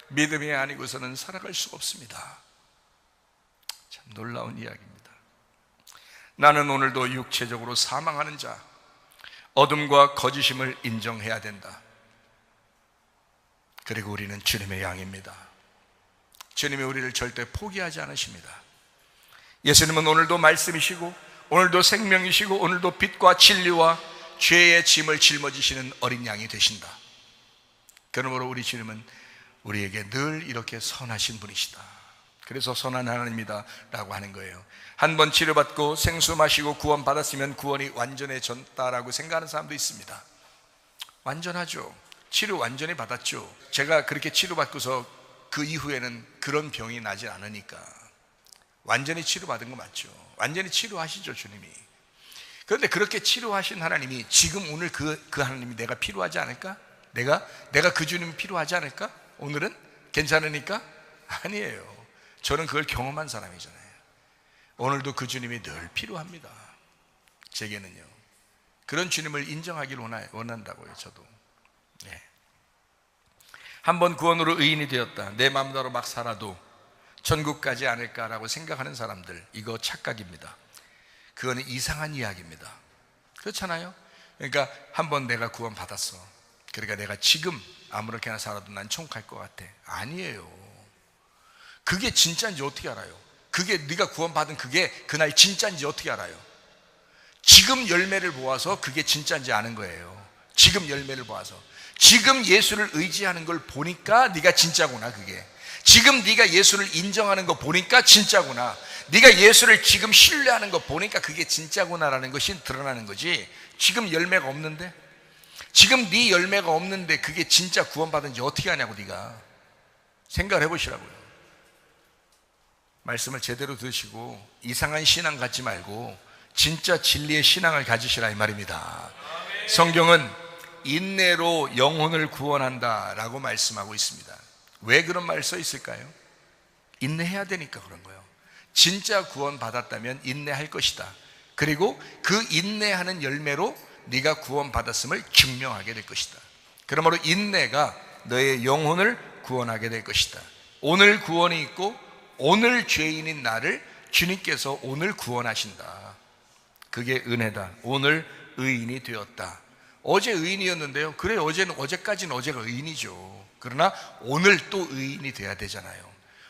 믿음이 아니고서는 살아갈 수가 없습니다. 참 놀라운 이야기입니다. 나는 오늘도 육체적으로 사망하는 자, 어둠과 거짓임을 인정해야 된다. 그리고 우리는 주님의 양입니다. 주님이 우리를 절대 포기하지 않으십니다. 예수님은 오늘도 말씀이시고, 오늘도 생명이시고, 오늘도 빛과 진리와 죄의 짐을 짊어지시는 어린 양이 되신다. 그러므로 우리 주님은 우리에게 늘 이렇게 선하신 분이시다. 그래서 선한 하나님이다 라고 하는 거예요. 한 번 치료받고 생수 마시고 구원 받았으면 구원이 완전해졌다라고 생각하는 사람도 있습니다. 완전하죠. 치료 완전히 받았죠. 제가 그렇게 치료받고서 그 이후에는 그런 병이 나지 않으니까 완전히 치료받은 거 맞죠. 완전히 치료하시죠, 주님이. 그런데 그렇게 치료하신 하나님이 지금 오늘 그 하나님이 내가 필요하지 않을까? 내가 그 주님이 필요하지 않을까? 오늘은 괜찮으니까? 아니에요. 저는 그걸 경험한 사람이잖아요. 오늘도 그 주님이 늘 필요합니다. 제게는요. 그런 주님을 인정하기를 원한다고요, 저도. 네. 한번 구원으로 의인이 되었다, 내 마음대로 막 살아도 천국 가지 않을까라고 생각하는 사람들, 이거 착각입니다. 그거는 이상한 이야기입니다. 그렇잖아요. 그러니까 한번 내가 구원 받았어, 그러니까 내가 지금 아무렇게나 살아도 난 천국 갈 것 같아. 아니에요. 그게 진짜인지 어떻게 알아요? 그게 네가 구원 받은 그게 그날 진짜인지 어떻게 알아요? 지금 열매를 보아서 그게 진짜인지 아는 거예요. 지금 열매를 보아서, 지금 예수를 의지하는 걸 보니까 네가 진짜구나. 그게 지금 네가 예수를 인정하는 거 보니까 진짜구나. 네가 예수를 지금 신뢰하는 거 보니까 그게 진짜구나라는 것이 드러나는 거지. 지금 열매가 없는데, 지금 네 열매가 없는데 그게 진짜 구원받은지 어떻게 하냐고. 네가 생각을 해보시라고요. 말씀을 제대로 들으시고 이상한 신앙 갖지 말고 진짜 진리의 신앙을 가지시라 이 말입니다. 성경은 인내로 영혼을 구원한다 라고 말씀하고 있습니다. 왜 그런 말 써 있을까요? 인내해야 되니까 그런 거예요. 진짜 구원 받았다면 인내할 것이다. 그리고 그 인내하는 열매로 네가 구원 받았음을 증명하게 될 것이다. 그러므로 인내가 너의 영혼을 구원하게 될 것이다. 오늘 구원이 있고 오늘 죄인인 나를 주님께서 오늘 구원하신다. 그게 은혜다. 오늘 의인이 되었다. 어제 의인이었는데요. 그래, 어제까지는 어제가 의인이죠. 그러나 오늘 또 의인이 돼야 되잖아요.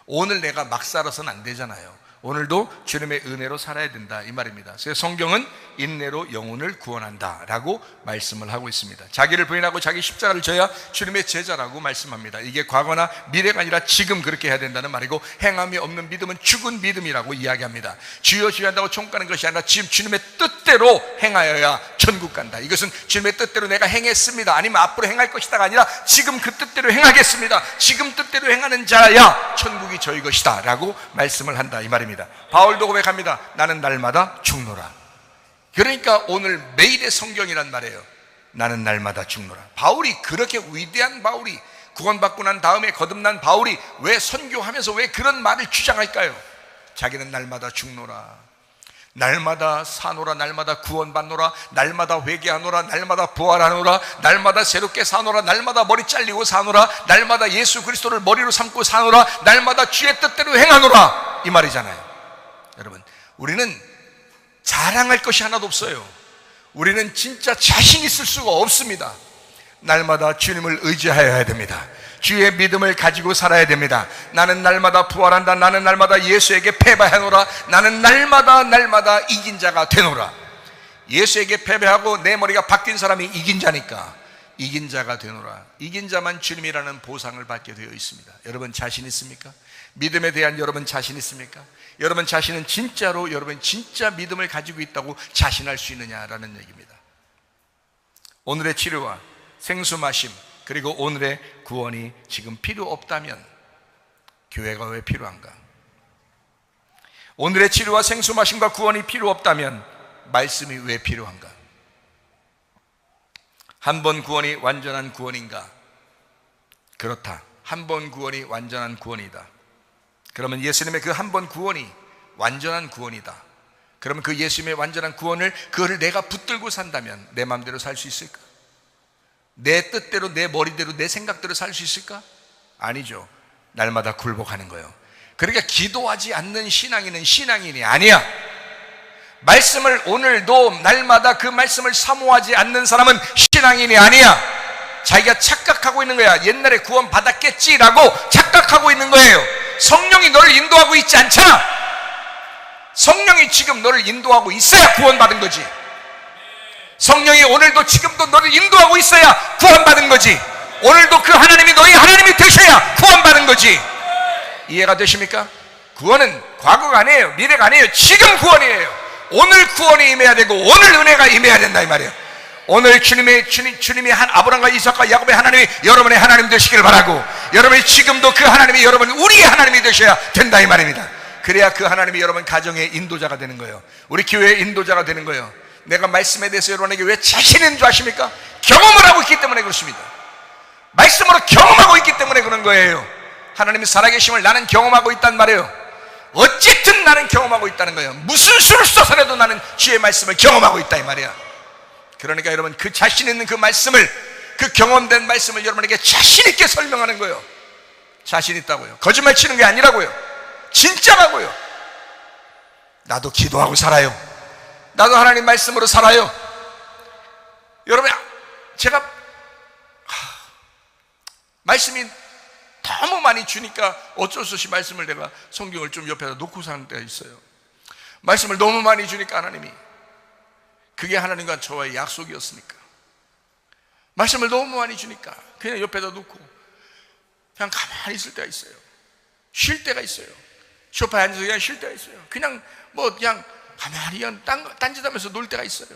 오늘 내가 막 살아서는 안 되잖아요. 오늘도 주님의 은혜로 살아야 된다 이 말입니다. 그래서 성경은 인내로 영혼을 구원한다 라고 말씀을 하고 있습니다. 자기를 부인하고 자기 십자가를 져야 주님의 제자라고 말씀합니다. 이게 과거나 미래가 아니라 지금 그렇게 해야 된다는 말이고, 행함이 없는 믿음은 죽은 믿음이라고 이야기합니다. 주여 주여 한다고 천국 가는 것이 아니라 지금 주님의 뜻대로 행하여야 천국 간다. 이것은 주님의 뜻대로 내가 행했습니다, 아니면 앞으로 행할 것이다가 아니라 지금 그 뜻대로 행하겠습니다, 지금 뜻대로 행하는 자야 천국이 저희 것이다 라고 말씀을 한다 이 말입니다. 바울도 고백합니다. 나는 날마다 죽노라. 그러니까 오늘 매일의 성경이란 말이에요. 나는 날마다 죽노라. 바울이 그렇게 위대한 바울이, 구원받고 난 다음에 거듭난 바울이 왜 선교하면서 왜 그런 말을 주장할까요? 자기는 날마다 죽노라, 날마다 사노라, 날마다 구원받노라, 날마다 회개하노라, 날마다 부활하노라, 날마다 새롭게 사노라, 날마다 머리 잘리고 사노라, 날마다 예수 그리스도를 머리로 삼고 사노라, 날마다 주의 뜻대로 행하노라 이 말이잖아요. 여러분, 우리는 자랑할 것이 하나도 없어요. 우리는 진짜 자신 있을 수가 없습니다. 날마다 주님을 의지하여야 됩니다. 주의 믿음을 가지고 살아야 됩니다. 나는 날마다 부활한다. 나는 날마다 예수에게 패배하노라. 나는 날마다 이긴 자가 되노라. 예수에게 패배하고 내 머리가 바뀐 사람이 이긴 자니까 이긴 자가 되노라. 이긴 자만 주님이라는 보상을 받게 되어 있습니다. 여러분 자신 있습니까? 믿음에 대한 여러분 자신 있습니까? 여러분 자신은 진짜로 여러분 진짜 믿음을 가지고 있다고 자신할 수 있느냐라는 얘기입니다. 오늘의 치료와 생수 마심 그리고 오늘의 구원이 지금 필요 없다면 교회가 왜 필요한가? 오늘의 치료와 생수 마심과 구원이 필요 없다면 말씀이 왜 필요한가? 한 번 구원이 완전한 구원인가? 그렇다. 한 번 구원이 완전한 구원이다. 그러면 예수님의 그 한 번 구원이 완전한 구원이다. 그러면 그 예수님의 완전한 구원을 그거를 내가 붙들고 산다면 내 마음대로 살 수 있을까? 내 뜻대로, 내 머리대로, 내 생각대로 살 수 있을까? 아니죠. 날마다 굴복하는 거예요. 그러니까 기도하지 않는 신앙인은 신앙인이 아니야. 말씀을 오늘도 날마다 그 말씀을 사모하지 않는 사람은 신앙인이 아니야. 자기가 착각하고 있는 거야. 옛날에 구원 받았겠지라고 착각하고 있는 거예요. 성령이 너를 인도하고 있지 않잖아. 성령이 지금 너를 인도하고 있어야 구원받은 거지. 성령이 오늘도 지금도 너를 인도하고 있어야 구원받은 거지. 오늘도 그 하나님이 너희 하나님이 되셔야 구원받은 거지. 이해가 되십니까? 구원은 과거가 아니에요. 미래가 아니에요. 지금 구원이에요. 오늘 구원이 임해야 되고 오늘 은혜가 임해야 된다 이 말이에요. 오늘 주님이 한 아브라함과 이삭과 야곱의 하나님이 여러분의 하나님 되시길 바라고, 여러분이 지금도 그 하나님이 여러분 우리의 하나님이 되셔야 된다 이 말입니다. 그래야 그 하나님이 여러분 가정의 인도자가 되는 거예요. 우리 교회의 인도자가 되는 거예요. 내가 말씀에 대해서 여러분에게 왜 자신 있는 줄 아십니까? 경험을 하고 있기 때문에 그렇습니다. 말씀으로 경험하고 있기 때문에 그런 거예요. 하나님의 살아계심을 나는 경험하고 있단 말이에요. 어쨌든 나는 경험하고 있다는 거예요. 무슨 수를 써서라도 나는 주의 말씀을 경험하고 있다 이 말이야. 그러니까 여러분 그 자신 있는 그 말씀을, 그 경험된 말씀을 여러분에게 자신 있게 설명하는 거예요. 자신 있다고요. 거짓말 치는 게 아니라고요. 진짜라고요. 나도 기도하고 살아요. 나도 하나님 말씀으로 살아요. 여러분, 제가 말씀이 너무 많이 주니까 어쩔 수 없이 말씀을 내가 성경을 좀 옆에다 놓고 사는 때가 있어요. 말씀을 너무 많이 주니까 하나님이, 그게 하나님과 저와의 약속이었으니까. 말씀을 너무 많이 주니까 그냥 옆에다 놓고 그냥 가만히 있을 때가 있어요. 쉴 때가 있어요. 소파에 앉아서 그냥 쉴 때가 있어요. 그냥 그냥 가만히 그냥 딴짓하면서 놀 때가 있어요.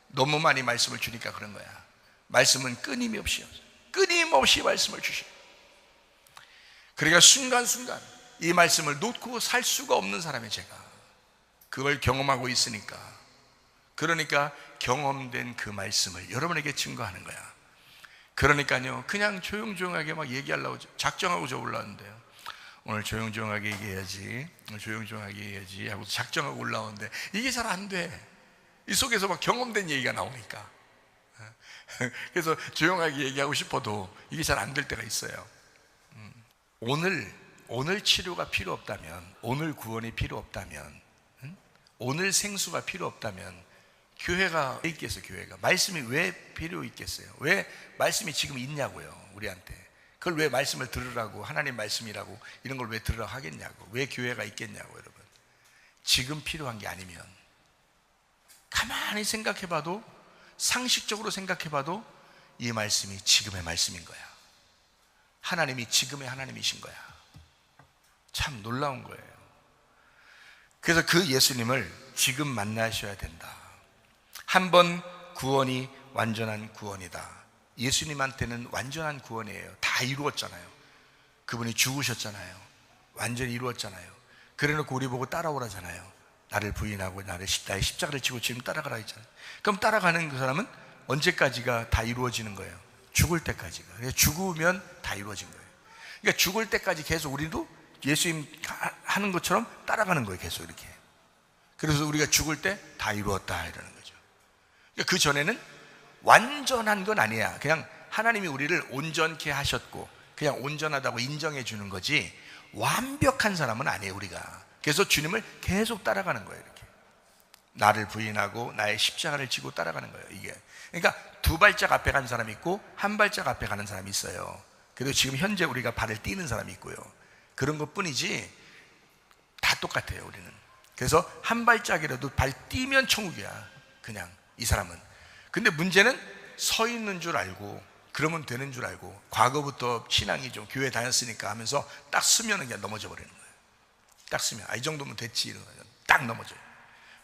너무 많이 말씀을 주니까 그런 거야. 말씀은 끊임없이 말씀을 주셔요. 그러니까 순간순간 이 말씀을 놓고 살 수가 없는 사람이 제가 그걸 경험하고 있으니까, 그러니까 경험된 그 말씀을 여러분에게 증거하는 거야. 그러니까요, 그냥 조용조용하게 막 얘기하려고 작정하고 저 올라왔는데요, 오늘 조용조용하게 얘기해야지, 오늘 조용조용하게 얘기해야지 하고 작정하고 올라오는데 이게 잘 안 돼. 이 속에서 막 경험된 얘기가 나오니까. 그래서 조용하게 얘기하고 싶어도 이게 잘 안 될 때가 있어요. 오늘 치료가 필요 없다면, 오늘 구원이 필요 없다면, 오늘 생수가 필요 없다면 교회가 왜 있겠어요? 교회가 말씀이 왜 필요 있겠어요? 왜 말씀이 지금 있냐고요, 우리한테. 그걸 왜 말씀을 들으라고, 하나님 말씀이라고 이런 걸 왜 들으라고 하겠냐고, 왜 교회가 있겠냐고. 여러분, 지금 필요한 게 아니면, 가만히 생각해봐도, 상식적으로 생각해봐도 이 말씀이 지금의 말씀인 거야. 하나님이 지금의 하나님이신 거야. 참 놀라운 거예요. 그래서 그 예수님을 지금 만나셔야 된다. 한번 구원이 완전한 구원이다. 예수님한테는 완전한 구원이에요. 다 이루었잖아요. 그분이 죽으셨잖아요. 완전히 이루었잖아요. 그래놓고 우리 보고 따라오라잖아요. 나를 부인하고 나의 십자가를 지고 지금 따라가라 했잖아요. 그럼 따라가는 그 사람은 언제까지가 다 이루어지는 거예요? 죽을 때까지가. 죽으면 다 이루어진 거예요. 그러니까 죽을 때까지 계속 우리도 예수님 하는 것처럼 따라가는 거예요. 계속 이렇게. 그래서 우리가 죽을 때 다 이루었다 이러는 거죠. 그러니까 그 전에는 완전한 건 아니야. 그냥 하나님이 우리를 온전케 하셨고 그냥 온전하다고 인정해 주는 거지, 완벽한 사람은 아니에요, 우리가. 그래서 주님을 계속 따라가는 거예요. 이렇게 나를 부인하고 나의 십자가를 지고 따라가는 거예요. 이게 그러니까 두 발짝 앞에 가는 사람이 있고 한 발짝 앞에 가는 사람이 있어요. 그리고 지금 현재 우리가 발을 띄는 사람이 있고요. 그런 것 뿐이지 다 똑같아요, 우리는. 그래서 한 발짝이라도 발 띄면 천국이야, 그냥 이 사람은. 근데 문제는 서 있는 줄 알고 그러면 되는 줄 알고, 과거부터 신앙이 좀 교회 다녔으니까 하면서 딱 쓰면은 그냥 넘어져 버리는 거예요. 딱 쓰면 이 정도면 됐지 이런 거예요. 딱 넘어져요.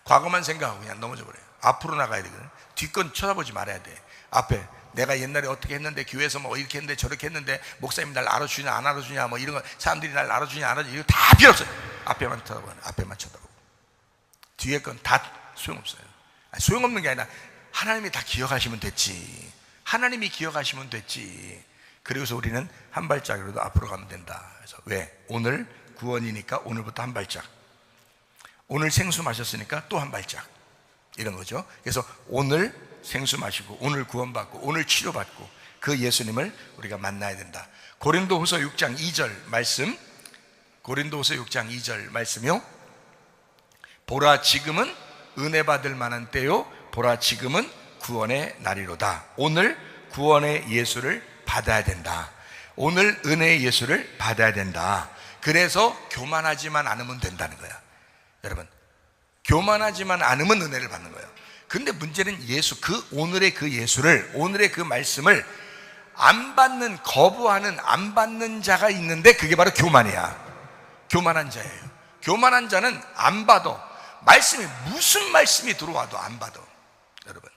과거만 생각하고 그냥 넘어져 버려요. 앞으로 나가야 되거든. 뒷건 쳐다보지 말아야 돼. 앞에 내가 옛날에 어떻게 했는데, 교회에서 뭐 이렇게 했는데 저렇게 했는데, 목사님 날 알아주냐 안 알아주냐 뭐 이런 거, 사람들이 날 알아주냐 안 알아주냐, 이거 다 필요 없어요. 앞에만 쳐다보고, 앞에만 쳐다보고. 뒤에 건 다 소용없어요. 아니, 소용없는 게 아니라 하나님이 다 기억하시면 됐지. 하나님이 기억하시면 됐지. 그래서 우리는 한 발짝이라도 앞으로 가면 된다. 그래서 왜? 오늘 구원이니까 오늘부터 한 발짝, 오늘 생수 마셨으니까 또 한 발짝, 이런 거죠. 그래서 오늘 생수 마시고 오늘 구원받고 오늘 치료받고 그 예수님을 우리가 만나야 된다. 고린도후서 6장 2절 말씀, 고린도후서 6장 2절 말씀이요. 보라 지금은 은혜 받을 만한 때요, 보라 지금은 구원의 날이로다. 오늘 구원의 예수를 받아야 된다. 오늘 은혜의 예수를 받아야 된다. 그래서 교만하지만 않으면 된다는 거야. 여러분, 교만하지만 않으면 은혜를 받는 거예요. 근데 문제는 예수, 그 오늘의 그 예수를, 오늘의 그 말씀을 안 받는, 거부하는, 안 받는 자가 있는데 그게 바로 교만이야. 교만한 자예요. 교만한 자는 안 받아. 말씀이, 무슨 말씀이 들어와도 안 받아. 여러분,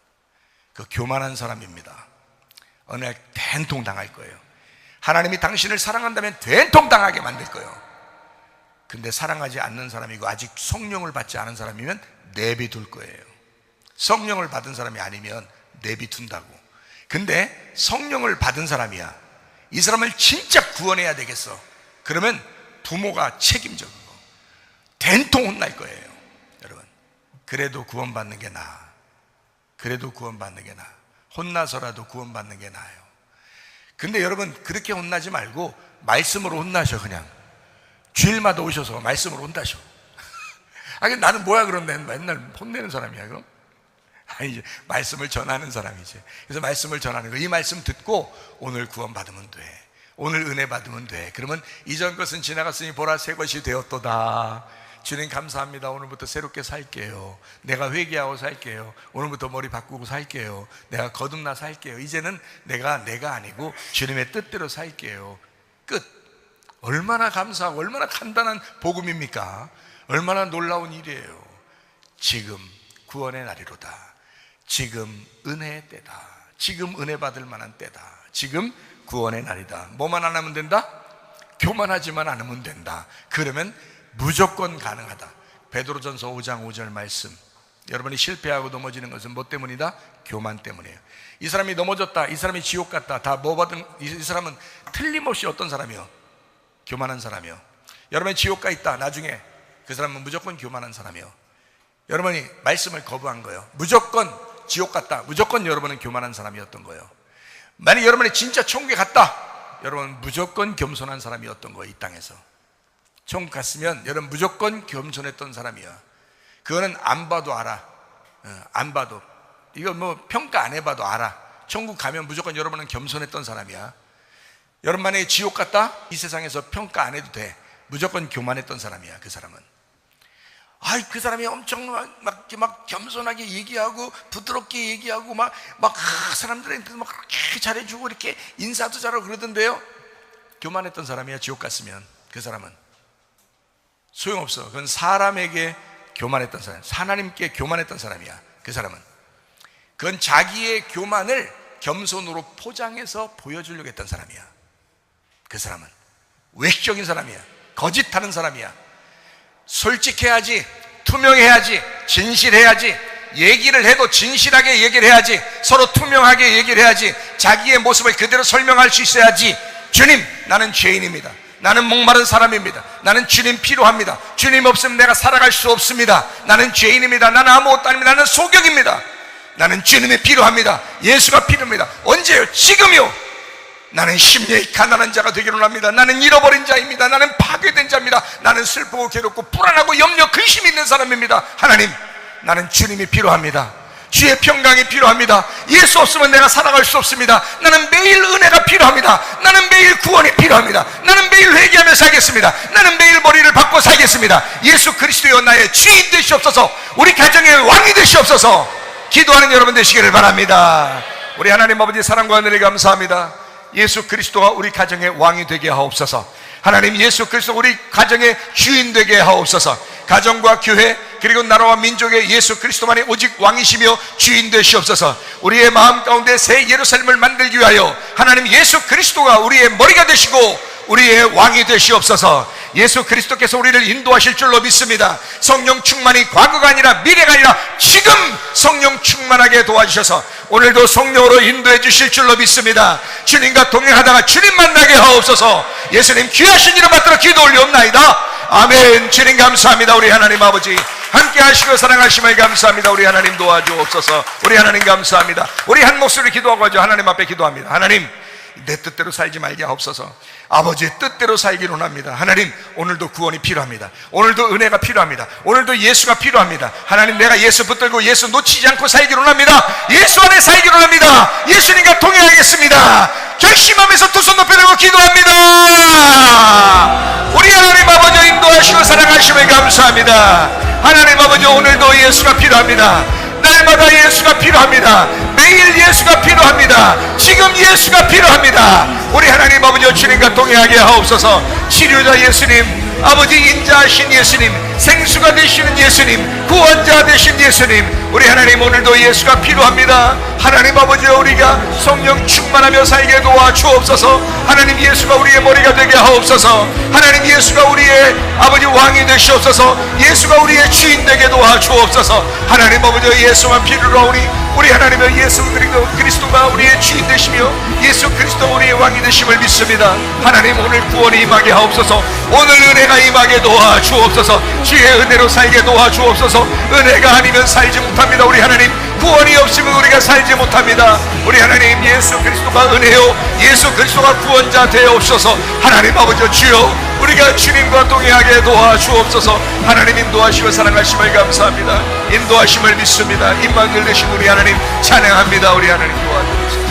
그 교만한 사람입니다. 어느 날 된통 당할 거예요. 하나님이 당신을 사랑한다면 된통 당하게 만들 거예요. 근데 사랑하지 않는 사람이고 아직 성령을 받지 않은 사람이면 내비둘 거예요. 성령을 받은 사람이 아니면 내비둔다고. 근데 성령을 받은 사람이야. 이 사람을 진짜 구원해야 되겠어. 그러면 부모가 책임져. 된통 혼날 거예요. 여러분, 그래도 구원받는 게 나아. 그래도 구원받는 게 나아. 혼나서라도 구원받는 게 나아요. 근데 여러분, 그렇게 혼나지 말고 말씀으로 혼나셔. 그냥 주일마다 오셔서 말씀으로 혼나셔. 아니, 나는 뭐야 그런데 맨날 혼내는 사람이야 그럼? 아니, 이제 말씀을 전하는 사람이지. 그래서 말씀을 전하는 거, 이 말씀 듣고 오늘 구원 받으면 돼. 오늘 은혜 받으면 돼. 그러면 이전 것은 지나갔으니 보라 새 것이 되었도다. 주님 감사합니다. 오늘부터 새롭게 살게요. 내가 회개하고 살게요. 오늘부터 머리 바꾸고 살게요. 내가 거듭나 살게요. 이제는 내가 아니고 주님의 뜻대로 살게요. 끝. 얼마나 감사하고 얼마나 간단한 복음입니까? 얼마나 놀라운 일이에요. 지금 구원의 날이로다. 지금 은혜의 때다. 지금 은혜 받을 만한 때다. 지금 구원의 날이다. 뭐만 안 하면 된다? 교만하지만 않으면 된다. 그러면 무조건 가능하다. 베드로전서 5장 5절 말씀, 여러분이 실패하고 넘어지는 것은 뭐 때문이다? 교만 때문이에요. 이 사람이 넘어졌다, 이 사람이 지옥 갔다, 다 뭐 받은, 이 사람은 틀림없이 어떤 사람이요? 교만한 사람이요. 여러분이 지옥 가 있다, 나중에 그 사람은 무조건 교만한 사람이요. 여러분이 말씀을 거부한 거예요. 무조건 지옥 갔다, 무조건 여러분은 교만한 사람이었던 거예요. 만약 여러분이 진짜 천국에 갔다, 여러분 무조건 겸손한 사람이었던 거예요. 이 땅에서 천국 갔으면 여러분 무조건 겸손했던 사람이야. 그거는 안 봐도 알아. 안 봐도, 이거 뭐 평가 안 해봐도 알아. 천국 가면 무조건 여러분은 겸손했던 사람이야. 여러분 만약에 지옥 갔다, 이 세상에서 평가 안 해도 돼. 무조건 교만했던 사람이야. 그 사람은. 그 사람이 엄청 막 겸손하게 얘기하고 부드럽게 얘기하고 막 사람들한테 막 그렇게 잘해주고 이렇게 인사도 잘하고 그러던데요. 교만했던 사람이야. 지옥 갔으면 그 사람은 소용없어. 그건 사람에게 교만했던 사람, 하나님께 교만했던 사람이야. 그 사람은. 그건 자기의 교만을 겸손으로 포장해서 보여주려고 했던 사람이야. 그 사람은 외식적인 사람이야. 거짓하는 사람이야. 솔직해야지, 투명해야지, 진실해야지. 얘기를 해도 진실하게 얘기를 해야지. 서로 투명하게 얘기를 해야지. 자기의 모습을 그대로 설명할 수 있어야지. 주님, 나는 죄인입니다. 나는 목마른 사람입니다. 나는 주님 필요합니다. 주님 없으면 내가 살아갈 수 없습니다. 나는 죄인입니다. 나는 아무것도 아닙니다. 나는 소경입니다. 나는 주님이 필요합니다. 예수가 필요합니다. 언제요? 지금요. 나는 심령이 가난한 자가 되기를 원합니다. 나는 잃어버린 자입니다. 나는 파괴된 자입니다. 나는 슬프고 괴롭고 불안하고 염려 근심이 있는 사람입니다. 하나님, 나는 주님이 필요합니다. 주의 평강이 필요합니다. 예수 없으면 내가 살아갈 수 없습니다. 나는 매일 은혜가 필요합니다. 나는 매일 구원이 필요합니다. 나는 매일 회개하며 살겠습니다. 나는 매일 머리를 박고 살겠습니다. 예수 그리스도여 나의 주인 되시옵소서. 우리 가정의 왕이 되시옵소서. 기도하는 여러분 되시기를 바랍니다. 우리 하나님 아버지 사랑과 은혜를 감사합니다. 예수 그리스도가 우리 가정의 왕이 되게 하옵소서. 하나님, 예수 그리스도 우리 가정의 주인 되게 하옵소서. 가정과 교회 그리고 나라와 민족의 예수 그리스도만이 오직 왕이시며 주인 되시옵소서. 우리의 마음 가운데 새 예루살렘을 만들기 위하여 하나님 예수 그리스도가 우리의 머리가 되시고 우리의 왕이 되시옵소서. 예수 그리스도께서 우리를 인도하실 줄로 믿습니다. 성령 충만이 과거가 아니라 미래가 아니라 지금 성령 충만하게 도와주셔서 오늘도 성령으로 인도해 주실 줄로 믿습니다. 주님과 동행하다가 주님 만나게 하옵소서. 예수님 귀하신 이름 받들어 기도 올리옵나이다. 아멘. 주님 감사합니다. 우리 하나님 아버지 함께 하시고 사랑하심을 감사합니다. 우리 하나님 도와주옵소서. 우리 하나님 감사합니다. 우리 한 목소리 기도하고 하나님 앞에 기도합니다. 하나님, 내 뜻대로 살지 말게 하옵소서. 아버지의 뜻대로 살기를 원합니다. 하나님, 오늘도 구원이 필요합니다. 오늘도 은혜가 필요합니다. 오늘도 예수가 필요합니다. 하나님, 내가 예수 붙들고 예수 놓치지 않고 살기를 원합니다. 예수 안에 살기를 원합니다. 예수님과 동행하겠습니다. 결심하면서 두 손 높여 들고 기도합니다. 우리 하나님 아버지 인도하시고 사랑하심을 감사합니다. 하나님 아버지, 오늘도 예수가 필요합니다. 날마다 예수가 필요합니다. 매일 예수가 필요합니다. 지금 예수가 필요합니다. 우리 하나님 아버지 주님과 동행하게 하옵소서. 치료자 예수님, 아버지 인자하신 예수님, 생수가 되시는 예수님, 구원자 되신 예수님, 우리 하나님 오늘도 예수가 필요합니다. 하나님 아버지, 우리가 성령 충만하며 살게 도와주옵소서. 하나님, 예수가 우리의 머리가 되게 하옵소서. 하나님, 예수가 우리의 아버지 왕이 되시옵소서. 예수가 우리의 주인 되게 도와주옵소서. 하나님 아버지, 예수만 필요로 하오니 우리 하나님의 예수 그리스도가 우리의 주인 되시며 예수 그리스도 우리의 왕이 되심을 믿습니다. 하나님, 오늘 구원이 임하게 하옵소서. 오늘 은혜가 임하게 도와주옵소서. 주의 은혜로 살게 도와주옵소서. 은혜가 아니면 살지 못합니다. 우리 하나님, 구원이 없으면 우리가 살지 못합니다. 우리 하나님, 예수 그리스도가 은혜요 예수 그리스도가 구원자 되옵소서. 하나님 아버지 주여, 우리가 주님과 동행하게 도와주옵소서. 하나님, 인도하시고 사랑하심을 감사합니다. 인도하심을 믿습니다. 임만 들으신 우리 하나님 찬양합니다. 우리 하나님 도와주옵소서.